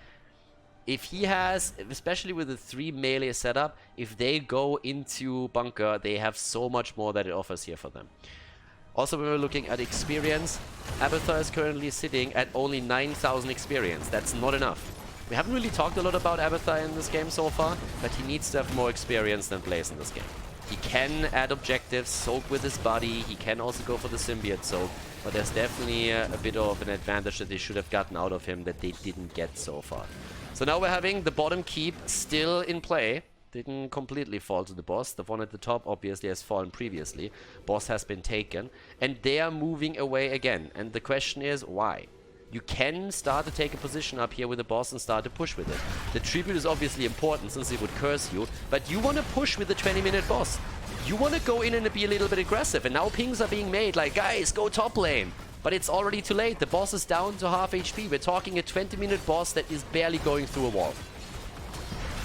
If he has, especially with the 3 melee setup, if they go into bunker, they have so much more that it offers here for them. Also, when we're looking at experience, Abathar is currently sitting at only 9,000 experience. That's not enough. We haven't really talked a lot about Abathar in this game so far, but he needs to have more experience than Blaze in this game. He can add objectives, soak with his body, he can also go for the symbiote soak, but there's definitely a bit of an advantage that they should have gotten out of him that they didn't get so far. So now we're having the bottom keep still in play. Didn't completely fall to the boss. The one at the top obviously has fallen previously. Boss has been taken. And they are moving away again. And the question is, why? You can start to take a position up here with the boss and start to push with it. The tribute is obviously important since it would curse you. But you want to push with the 20-minute boss. You want to go in and be a little bit aggressive. And now pings are being made like, guys, go top lane. But it's already too late. The boss is down to half HP. We're talking a 20-minute boss that is barely going through a wall.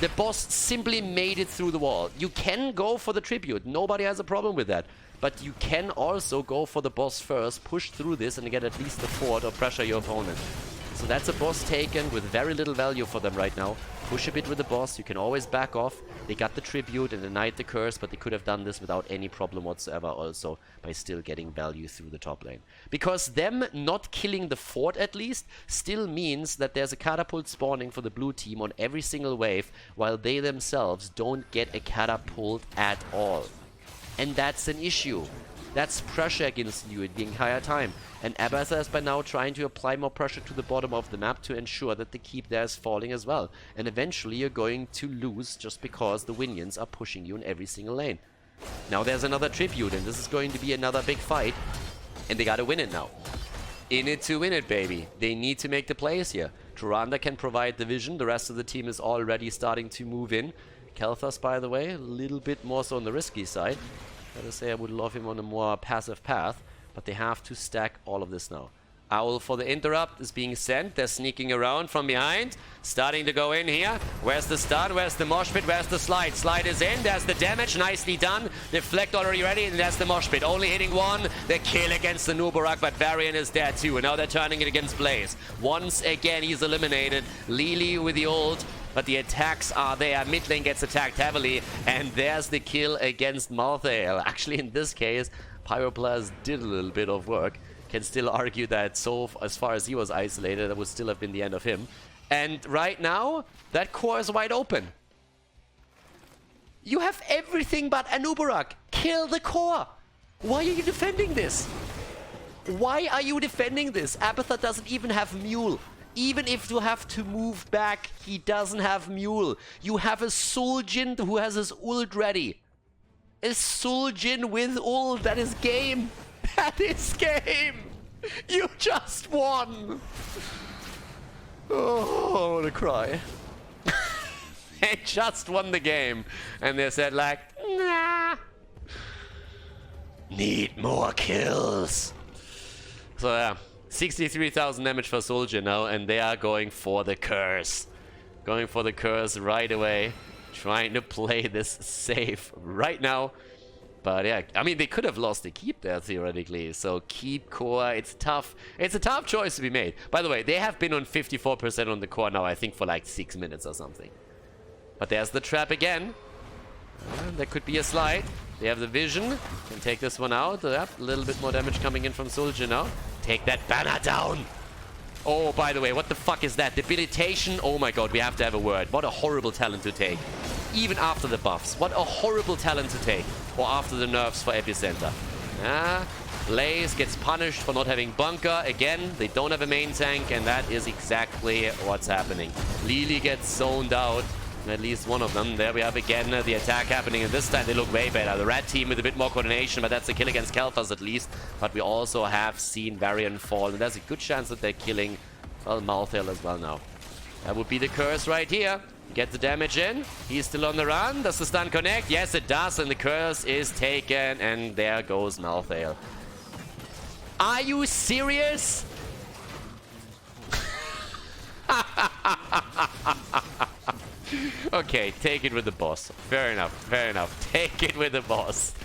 The boss simply made it through the wall. You can go for the tribute. Nobody has a problem with that. But you can also go for the boss first, push through this and get at least the fort or pressure your opponent. So that's a boss taken with very little value for them right now. Push a bit with the boss, you can always back off. They got the tribute and denied the curse, but they could have done this without any problem whatsoever also by still getting value through the top lane. Because them not killing the fort at least still means that there's a catapult spawning for the blue team on every single wave, while they themselves don't get a catapult at all. And that's an issue. That's pressure against you the entire time. And Abathar is by now trying to apply more pressure to the bottom of the map to ensure that the keep there is falling as well. And eventually you're going to lose just because the Winions are pushing you in every single lane. Now there's another tribute and this is going to be another big fight. And they gotta win it now. In it to win it, baby. They need to make the plays here. Tyrande can provide the vision. The rest of the team is already starting to move in. Kel'Thas, by the way, a little bit more so on the risky side. Gotta say I would love him on a more passive path, but they have to stack all of this now. Owl for the interrupt is being sent. They're sneaking around from behind. Starting to go in here. Where's the stun? Where's the mosh pit? Where's the slide? Slide is in. There's the damage. Nicely done. Deflect already ready. And there's the mosh pit. Only hitting one. The kill against the Nubarak, but Varian is there too. And now they're turning it against Blaze. Once again, he's eliminated. Lily with the ult. But the attacks are there. Mid lane gets attacked heavily. And there's the kill against Malthael. Actually, in this case, Pyroplast did a little bit of work. Can still argue that so as far as he was isolated, that would still have been the end of him. And right now, that core is wide open. You have everything but Anubarak. Kill the core. Why are you defending this? Why are you defending this? Abathar doesn't even have Mule. Even if you have to move back, he doesn't have Mule. You have a Suljin who has his ult ready. A Suljin with ult, that is game. That is game! You just won! Oh, I want to cry. They just won the game. And they said like, nah. Need more kills. So yeah, 63,000 damage for Soldier now, and they are going for the curse. Going for the curse right away. Trying to play this safe right now. But yeah, I mean, they could have lost the keep there, theoretically. So keep core, it's tough. It's a tough choice to be made. By the way, they have been on 54% on the core now, I think, for like 6 minutes or something. But there's the trap again. There could be a slide. They have the vision. Can take this one out. Yep, a little bit more damage coming in from Soldier now. Take that banner down. Oh, by the way, what the fuck is that? Debilitation? Oh my god, we have to have a word. What a horrible talent to take. Even after the buffs. What a horrible talent to take. Or after the nerfs for Epicenter. Blaze gets punished for not having bunker. Again, they don't have a main tank, and that is exactly what's happening. Lily gets zoned out. At least one of them. There we have again the attack happening, and this time they look way better. The red team with a bit more coordination, but that's a kill against Kel'Thas at least. But we also have seen Varian fall, and there's a good chance that they're killing, well, Malthael as well now. That would be the curse right here. Get the damage in. He's still on the run. Does the stun connect? Yes, it does, and the curse is taken, and there goes Malthael. Are you serious? Okay, take it with the boss. Fair enough, fair enough. Take it with the boss.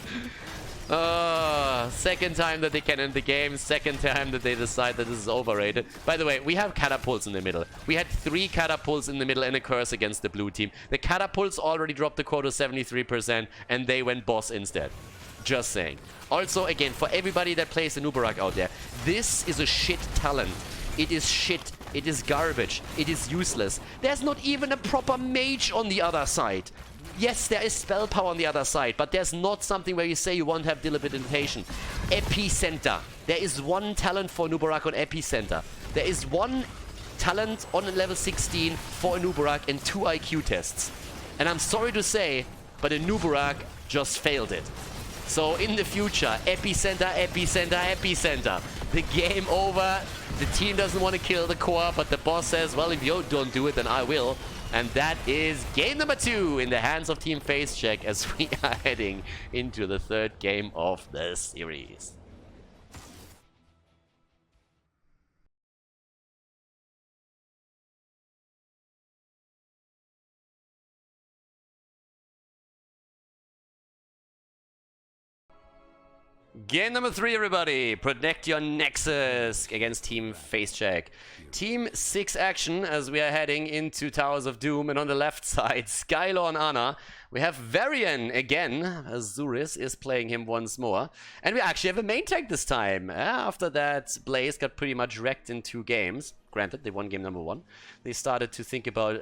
Second time that they can end the game, second time that they decide that this is overrated. By the way, we have catapults in the middle. We had 3 catapults in the middle and a curse against the blue team. The catapults already dropped the quota 73% and they went boss instead. Just saying. Also, again, for everybody that plays the Nubarak out there, this is a shit talent. It is shit. It is garbage. It is useless. There's not even a proper mage on the other side. Yes, there is spell power on the other side, but there's not something where you say you won't have dilapidation. Epicenter. There is 1 talent for Nubarak on Epicenter. There is 1 talent on level 16 for a Nubarak and 2 IQ tests. And I'm sorry to say, but a Nubarak just failed it. So in the future, Epicenter, Epicenter, Epicenter. The game over. The team doesn't want to kill the core, but the boss says, well, if you don't do it, then I will. And that is game number 2 in the hands of Team FaceCheck as we are heading into the 3rd game of the series. Game number 3, everybody. Protect your Nexus against Team FaceCheck. Team 6 action as we are heading into Towers of Doom. And on the left side, Skylor and Ana. We have Varian again, as Zuris is playing him once more. And we actually have a main tank this time. After that, Blaze got pretty much wrecked in 2 games. Granted, they won game number 1. They started to think about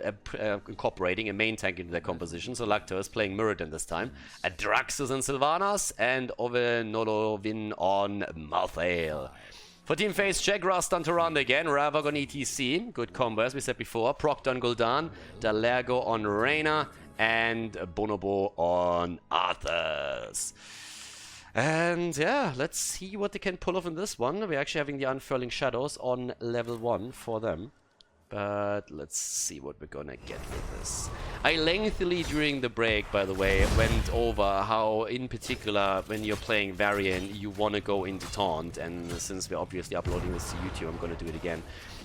incorporating a main tank into their composition. So Lacto is playing Muradin this time. Adraxus and Sylvanas, and Ovenolovin on Malthael. For Team FaceCheck, Rust on Tyrande again, Ravag on ETC. Good combo, as we said before. Proctor on Gul'dan, Dalergo on Reyna, and Bonobo on Arthas. And yeah, let's see what they can pull off in this one. We're actually having the Unfurling Shadows on level 1 for them. But let's see what we're gonna get with this. I lengthily, during the break, by the way, went over how, in particular, when you're playing Varian, you want to go into Taunt. And since we're obviously uploading this to YouTube, I'm gonna do it again.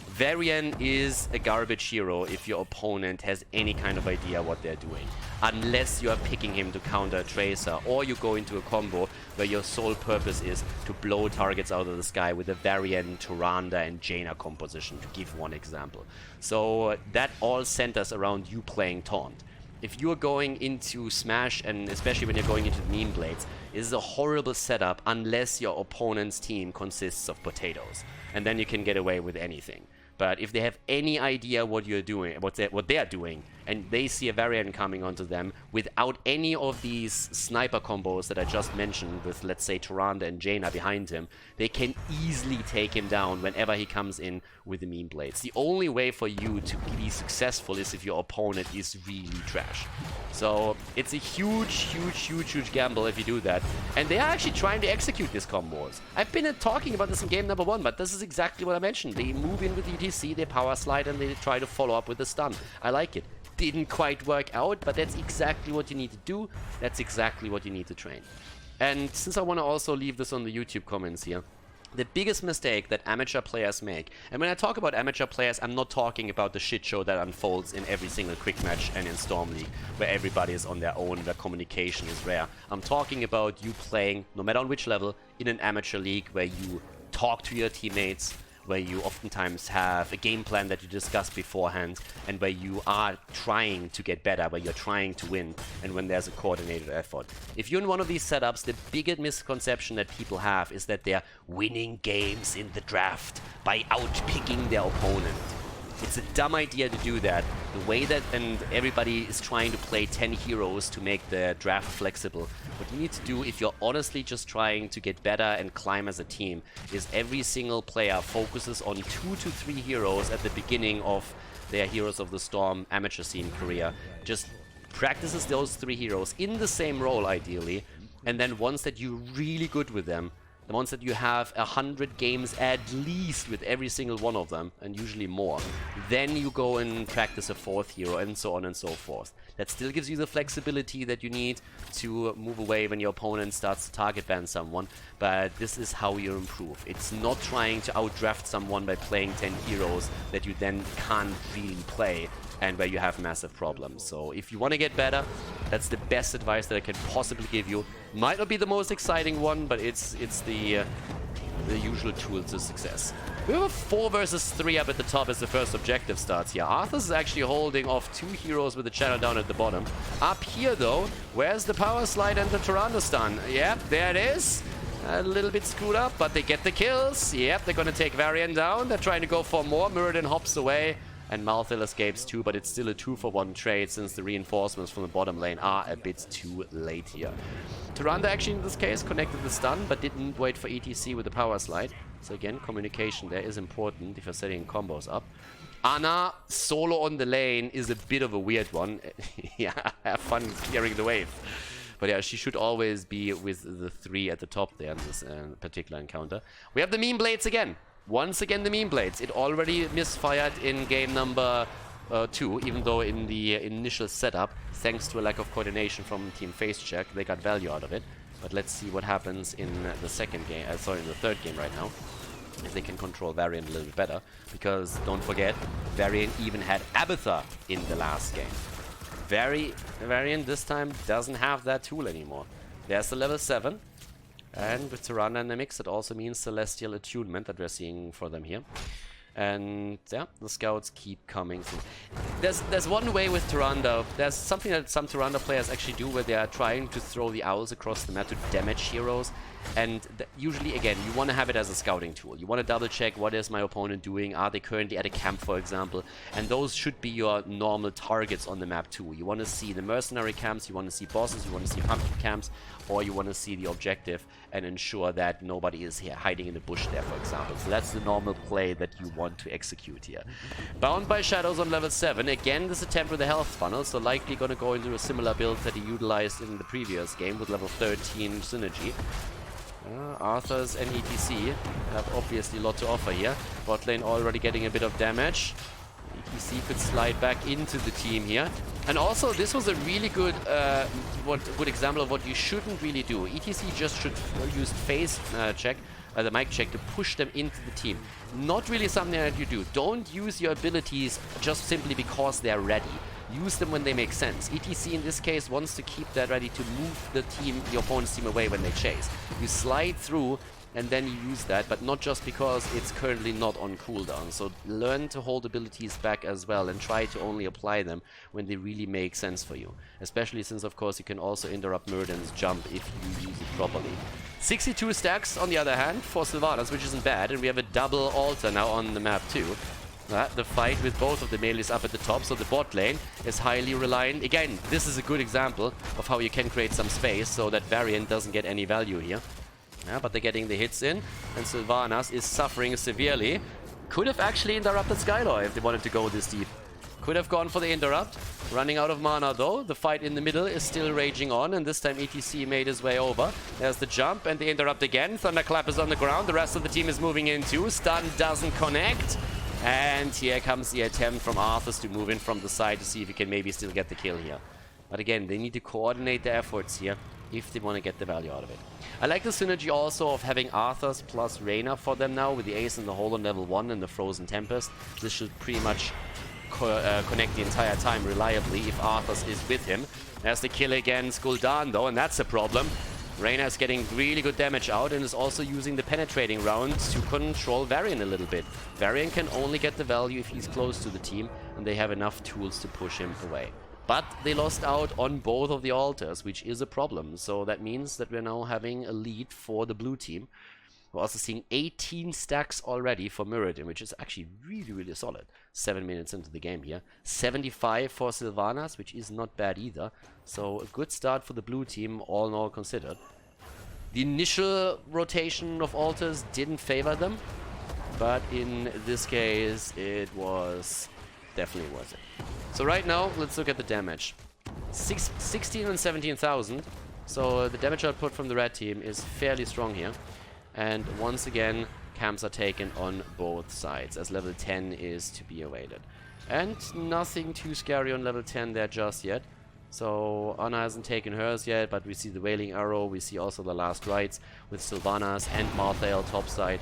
Varian is a garbage hero if your opponent has any kind of idea what they're doing. Unless you are picking him to counter a Tracer, or you go into a combo where your sole purpose is to blow targets out of the sky with a Varian, Tyrande and Jaina composition, to give one example. So that all centers around you playing Taunt. If you're going into Smash, and especially when you're going into the Memeblades, it is a horrible setup unless your opponent's team consists of potatoes. And then you can get away with anything. But if they have any idea what you're doing, what they're doing, and they see a Varian coming onto them without any of these sniper combos that I just mentioned with, let's say, Tyrande and Jaina behind him, they can easily take him down whenever he comes in with the Memeblades. The only way for you to be successful is if your opponent is really trash. So it's a huge gamble if you do that. And they are actually trying to execute these combos. I've been talking about this in game number 1, but this is exactly what I mentioned. They move in with ETC, they power slide, and they try to follow up with the stun. I like it. Didn't quite work out, but that's exactly what you need to do. That's exactly what you need to train. And since I want to also leave this on the YouTube comments here, the biggest mistake that amateur players make, and when I talk about amateur players, I'm not talking about the shit show that unfolds in every single quick match and in Storm League, where everybody is on their own, where communication is rare. I'm talking about you playing, no matter on which level, in an amateur league where you talk to your teammates, where you oftentimes have a game plan that you discuss beforehand, and where you are trying to get better, where you're trying to win, and when there's a coordinated effort. If you're in one of these setups, the biggest misconception that people have is that they're winning games in the draft by outpicking their opponent. It's a dumb idea to do that. The way that, and everybody is trying to play 10 heroes to make the draft flexible. What you need to do, if you're honestly just trying to get better and climb as a team, is every single player focuses on 2 to 3 heroes at the beginning of their Heroes of the Storm amateur scene career. Just practices those 3 heroes in the same role, ideally, and then once that you're really good with them, the ones that you have 100 games at least with every single one of them, and usually more, then you go and practice a 4th hero, and so on and so forth. That still gives you the flexibility that you need to move away when your opponent starts to target ban someone, but this is how you improve. It's not trying to outdraft someone by playing 10 heroes that you then can't really play. and where you have massive problems. So if you want to get better, that's the best advice that I can possibly give you. Might not be the most exciting one, but it's the usual tool to success. We have a 4 versus 3 up at the top as the first objective starts here. Arthas is actually holding off 2 heroes with the channel down at the bottom. Up here though, where's the power slide and the Tyrande stun? Yep, there it is. A little bit screwed up, but they get the kills. Yep, they're gonna take Varian down. They're trying to go for more. Muradin hops away, and Malthael escapes too, but it's still a 2-for-1 trade since the reinforcements from the bottom lane are a bit too late here. Tyrande actually in this case connected the stun, but didn't wait for ETC with the power slide. So again, communication there is important if you're setting combos up. Ana solo on the lane is a bit of a weird one. Yeah, have fun clearing the wave. But yeah, she should always be with the 3 at the top there in this particular encounter. We have the Memeblades again. Once again, the Memeblades. It already misfired in game number 2, even though in the initial setup, thanks to a lack of coordination from Team FaceCheck, they got value out of it. But let's see what happens in the second game, in the third game right now. If they can control Varian a little bit better. Because, don't forget, Varian even had Abathur in the last game. Varian this time doesn't have that tool anymore. There's the level 7. And with Tyrande in the mix, it also means Celestial Attunement that we're seeing for them here. And yeah, the scouts keep coming through. There's one way with Tyrande. There's something that some Tyrande players actually do where they are trying to throw the owls across the map to damage heroes. And usually, again, you want to have it as a scouting tool. You want to double check what is my opponent doing. Are they currently at a camp, for example? And those should be your normal targets on the map too. You want to see the mercenary camps, you want to see bosses, you want to see pumpkin camps, or you want to see the objective and ensure that nobody is here hiding in the bush there, for example. So that's the normal play that you want to execute here. Bound by Shadows on level 7. Again, this attempt with the health funnel, so likely going to go into a similar build that he utilized in the previous game with level 13 synergy. Arthas and ETC have obviously a lot to offer here. Bot lane already getting a bit of damage. ETC could slide back into the team here. And also, this was a really good good example of what you shouldn't really do. ETC just should use phase check, the mic check, to push them into the team. Not really something that you do. Don't use your abilities just simply because they're ready. Use them when they make sense. ETC in this case wants to keep that ready to move the opponent's team away when they chase. You slide through and then you use that, but not just because it's currently not on cooldown. So learn to hold abilities back as well and try to only apply them when they really make sense for you. Especially since, of course, you can also interrupt Muradin's jump if you use it properly. 62 stacks, on the other hand, for Sylvanas, which isn't bad, and we have a double altar now on the map too. The fight with both of the melees up at the top, so the bot lane is highly reliant. Again, this is a good example of how you can create some space so that Varian doesn't get any value here. Yeah, but they're getting the hits in, and Sylvanas is suffering severely. Could have actually interrupted Skylor if they wanted to go this deep. Could have gone for the interrupt. Running out of mana though. The fight in the middle is still raging on, and this time ETC made his way over. There's the jump and the interrupt again. Thunderclap is on the ground. The rest of the team is moving in too. Stun doesn't connect. And here comes the attempt from Arthas to move in from the side to see if he can maybe still get the kill here. But again, they need to coordinate their efforts here if they want to get the value out of it. I like the synergy also of having Arthas plus Reyna for them now with the Ace in the hole on level 1 and the Frozen Tempest. This should pretty much connect the entire time reliably if Arthas is with him. There's the kill against Gul'dan though, and that's a problem. Reyna is getting really good damage out and is also using the penetrating round to control Varian a little bit. Varian can only get the value if he's close to the team, and they have enough tools to push him away. But they lost out on both of the altars, which is a problem. So that means that we're now having a lead for the blue team. We're also seeing 18 stacks already for Muradin, which is actually really, really solid. 7 minutes into the game here. 75 for Sylvanas, which is not bad either. So a good start for the blue team, all in all considered. The initial rotation of altars didn't favor them, but in this case it was definitely worth it. So right now, let's look at the damage. 16 and 17,000. So the damage output from the red team is fairly strong here. And once again, camps are taken on both sides, as level 10 is to be awaited. And nothing too scary on level 10 there just yet. So Ana hasn't taken hers yet, but we see the Wailing Arrow, we see also the Last Rites with Sylvanas and Malthael topside.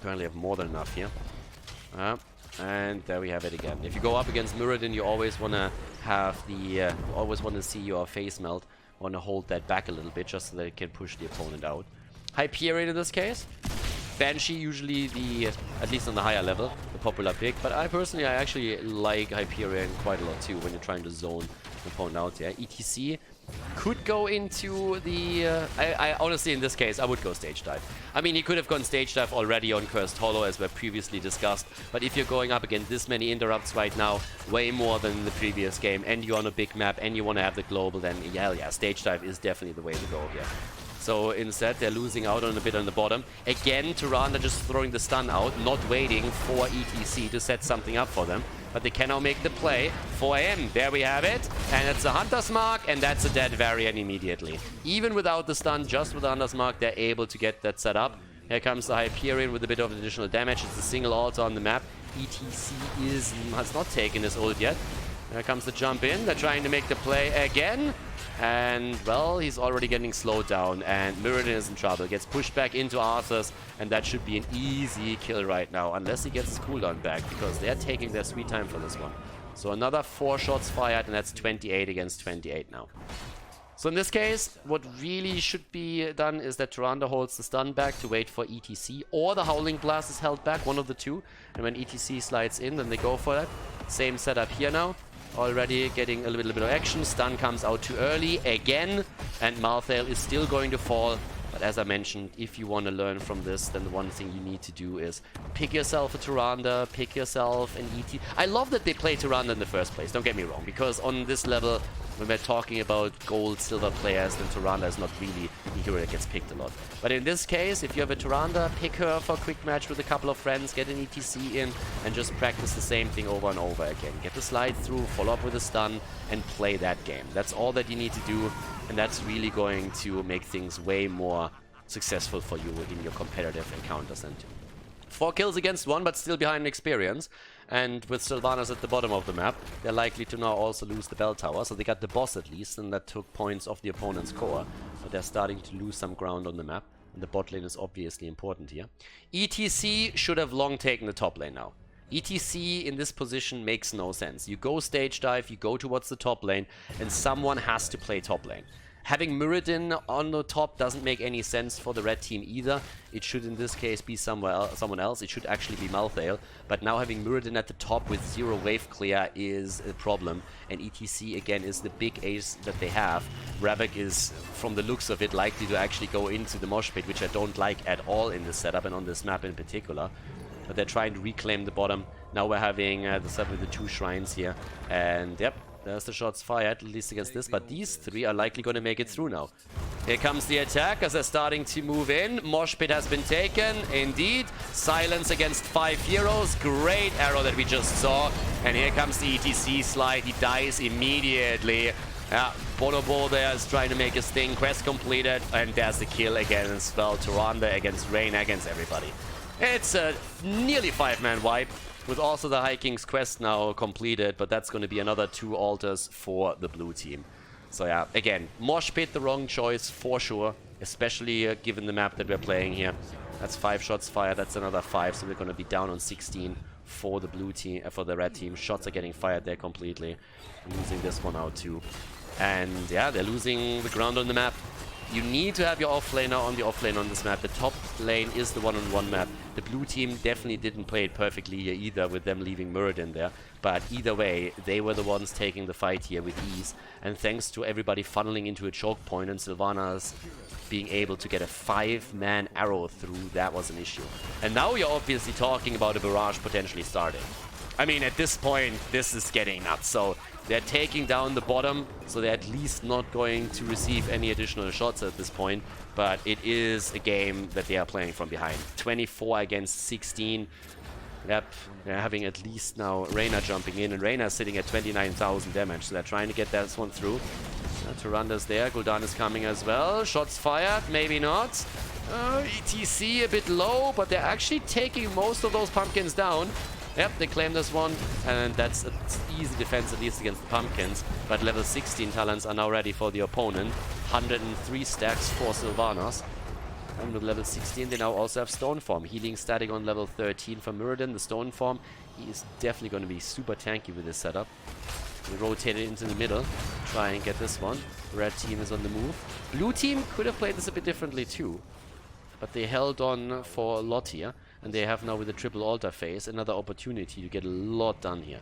Currently have more than enough here. And there we have it again. If you go up against Muradin, you always want to have the... always want to see your face melt. Want to hold that back a little bit just so that it can push the opponent out. Hyperion in this case. Banshee usually the, at least on the higher level, the popular pick. But I actually like Hyperion quite a lot too when you're trying to zone the opponent out there. ETC could go into the... I honestly, in this case, I would go Stage Dive. I mean, he could have gone Stage Dive already on Cursed Hollow, as we previously discussed. But if you're going up against this many interrupts right now, way more than in the previous game, and you're on a big map, and you want to have the global, then hell yeah, Stage Dive is definitely the way to go here. So instead, they're losing out on a bit on the bottom. Again, Tyrande just throwing the stun out, not waiting for ETC to set something up for them. But they can now make the play for him. There we have it. And it's a Hunter's Mark, and that's a dead Varian immediately. Even without the stun, just with the Hunter's Mark, they're able to get that set up. Here comes the Hyperion with a bit of additional damage. It's a single altar on the map. ETC has not taken his ult yet. There comes the jump in. They're trying to make the play again. And, well, he's already getting slowed down. And Muradin is in trouble. Gets pushed back into Arthur's. And that should be an easy kill right now. Unless he gets his cooldown back. Because they're taking their sweet time for this one. So another 4 shots fired. And that's 28 against 28 now. So in this case, what really should be done is that Tyrande holds the stun back to wait for ETC. Or the Howling Blast is held back. One of the two. And when ETC slides in, then they go for that. Same setup here now. Already getting a little bit of action. Stun comes out too early again. And Malthael is still going to fall. But as I mentioned, if you want to learn from this, then the one thing you need to do is pick yourself a Tyrande, pick yourself an ET. I love that they play Tyrande in the first place, don't get me wrong. Because on this level, when we're talking about gold, silver players, then Tyrande is not really the hero that gets picked a lot. But in this case, if you have a Tyrande, pick her for a quick match with a couple of friends, get an ETC in, and just practice the same thing over and over again. Get the slide through, follow up with a stun, and play that game. That's all that you need to do, and that's really going to make things way more successful for you in your competitive encounters. And 4 kills against 1, but still behind in experience. And with Sylvanas at the bottom of the map, they're likely to now also lose the bell tower. So they got the boss at least, and that took points off the opponent's core. But they're starting to lose some ground on the map. And the bot lane is obviously important here. ETC should have long taken the top lane now. ETC in this position makes no sense. You go stage dive, you go towards the top lane, and someone has to play top lane. Having Muradin on the top doesn't make any sense for the red team either. It should in this case be someone else. It should actually be Malthael. But now having Muradin at the top with 0 wave clear is a problem. And ETC again is the big ace that they have. Ravik is, from the looks of it, likely to actually go into the Mosh pit, which I don't like at all in this setup and on this map in particular. But they're trying to reclaim the bottom. Now we're having the set with the 2 shrines here. And yep. There's the shots fired, at least against this, but these 3 are likely going to make it through now. Here comes the attack as they're starting to move in. Mosh pit has been taken, indeed. Silence against 5 heroes. Great arrow that we just saw. And here comes the ETC slide. He dies immediately. Bonobo there is trying to make his thing. Quest completed, and there's the kill again as well. Tyrande against Reyna, against everybody. It's a nearly 5-man wipe. With also the High King's quest now completed, but that's going to be another 2 altars for the blue team. So yeah, again, Mosh pit the wrong choice for sure, especially given the map that we're playing here. That's 5 shots fired, that's another 5, so we're going to be down on 16 for the blue team, for the red team. Shots are getting fired there completely. Losing this one out too. And yeah, they're losing the ground on the map. You need to have your offlaner on the offlane on this map. The top lane is the one-on-one map. The blue team definitely didn't play it perfectly here either, with them leaving Muradin there. But either way, they were the ones taking the fight here with ease. And thanks to everybody funneling into a choke point and Sylvanas being able to get a 5-man arrow through, that was an issue. And now you're obviously talking about a barrage potentially starting. I mean, at this point, this is getting nuts. So they're taking down the bottom, so they're at least not going to receive any additional shots at this point. But it is a game that they are playing from behind. 24 against 16. Yep, they're having at least now Reyna jumping in, and Reyna sitting at 29,000 damage. So they're trying to get that one through. Tyranda's there, Gul'dan is coming as well. Shots fired, maybe not. ETC a bit low, but they're actually taking most of those pumpkins down. Yep, they claim this one, and that's an easy defense, at least against the pumpkins. But level 16 talents are now ready for the opponent. 103 stacks for Sylvanas. And with level 16, they now also have Stone Form. Healing static on level 13 for Muradin. The Stone Form, he is definitely going to be super tanky with this setup. We rotate it into the middle, try and get this one. Red team is on the move. Blue team could have played this a bit differently too, but they held on for a lot here, and they have now with the triple altar phase another opportunity to get a lot done here.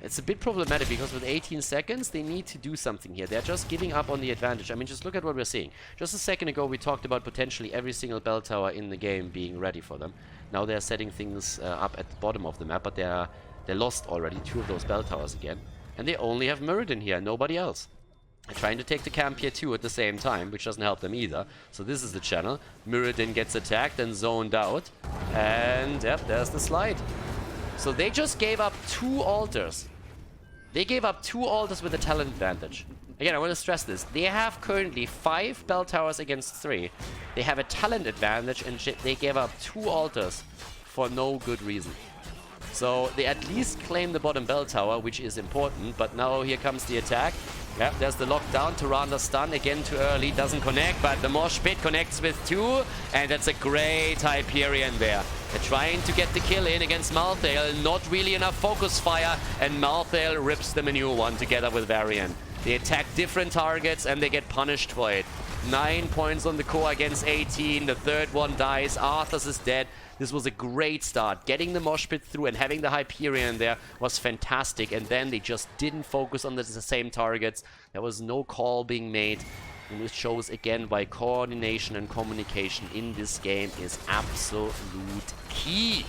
It's a bit problematic because with 18 seconds they need to do something here. They're just giving up on the advantage. I mean, just look at what we're seeing. Just a second ago we talked about potentially every single bell tower in the game being ready for them. Now they're setting things up at the bottom of the map, but they lost already 2 of those bell towers again. And they only have Muradin here, nobody else. They're trying to take the camp here too at the same time, which doesn't help them either. So this is the channel. Muradin gets attacked and zoned out. And yep, there's the slide. So they just gave up 2 altars. They gave up 2 altars with a talent advantage. Again, I want to stress this. They have currently 5 bell towers against 3. They have a talent advantage and they gave up 2 altars for no good reason. So they at least claim the bottom bell tower, which is important. But now here comes the attack. Yep, there's the lockdown. Tyrande stun again too early. Doesn't connect, but the Mosh pit connects with 2. And that's a great Hyperion there. They're trying to get the kill in against Malthael. Not really enough focus fire. And Malthael rips them a new one together with Varian. They attack different targets and they get punished for it. 9 points on the core against 18. The third one dies. Arthas is dead. This was a great start. Getting the Mosh pit through and having the Hyperion there was fantastic. And then they just didn't focus on the same targets. There was no call being made. And this shows again why coordination and communication in this game is absolute key.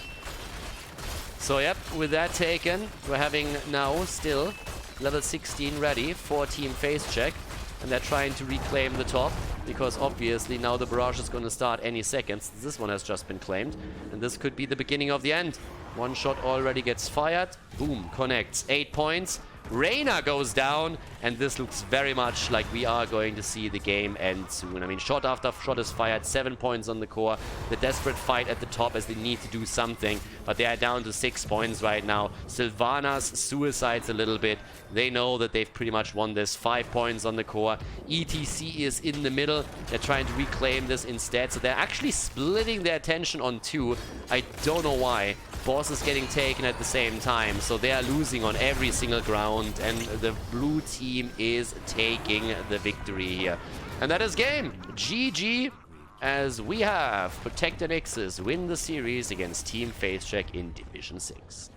So yep, with that taken, we're having now still level 16 ready for team phase check. And they're trying to reclaim the top, because obviously now the barrage is going to start any second. This one has just been claimed, and this could be the beginning of the end. One shot already gets fired. Boom, connects. 8 points. Reyna goes down, and this looks very much like we are going to see the game end soon. I mean, shot after shot is fired, 7 points on the core. The desperate fight at the top as they need to do something, but they are down to 6 points right now. Sylvanas suicides a little bit. They know that they've pretty much won this. 5 points on the core. ETC is in the middle. They're trying to reclaim this instead, so they're actually splitting their attention on 2. I don't know why. Boss is getting taken at the same time, so they are losing on every single ground, and the blue team is taking the victory here. And that is game. GG, as we have Protected Nexus win the series against Team Phase Check in Division 6.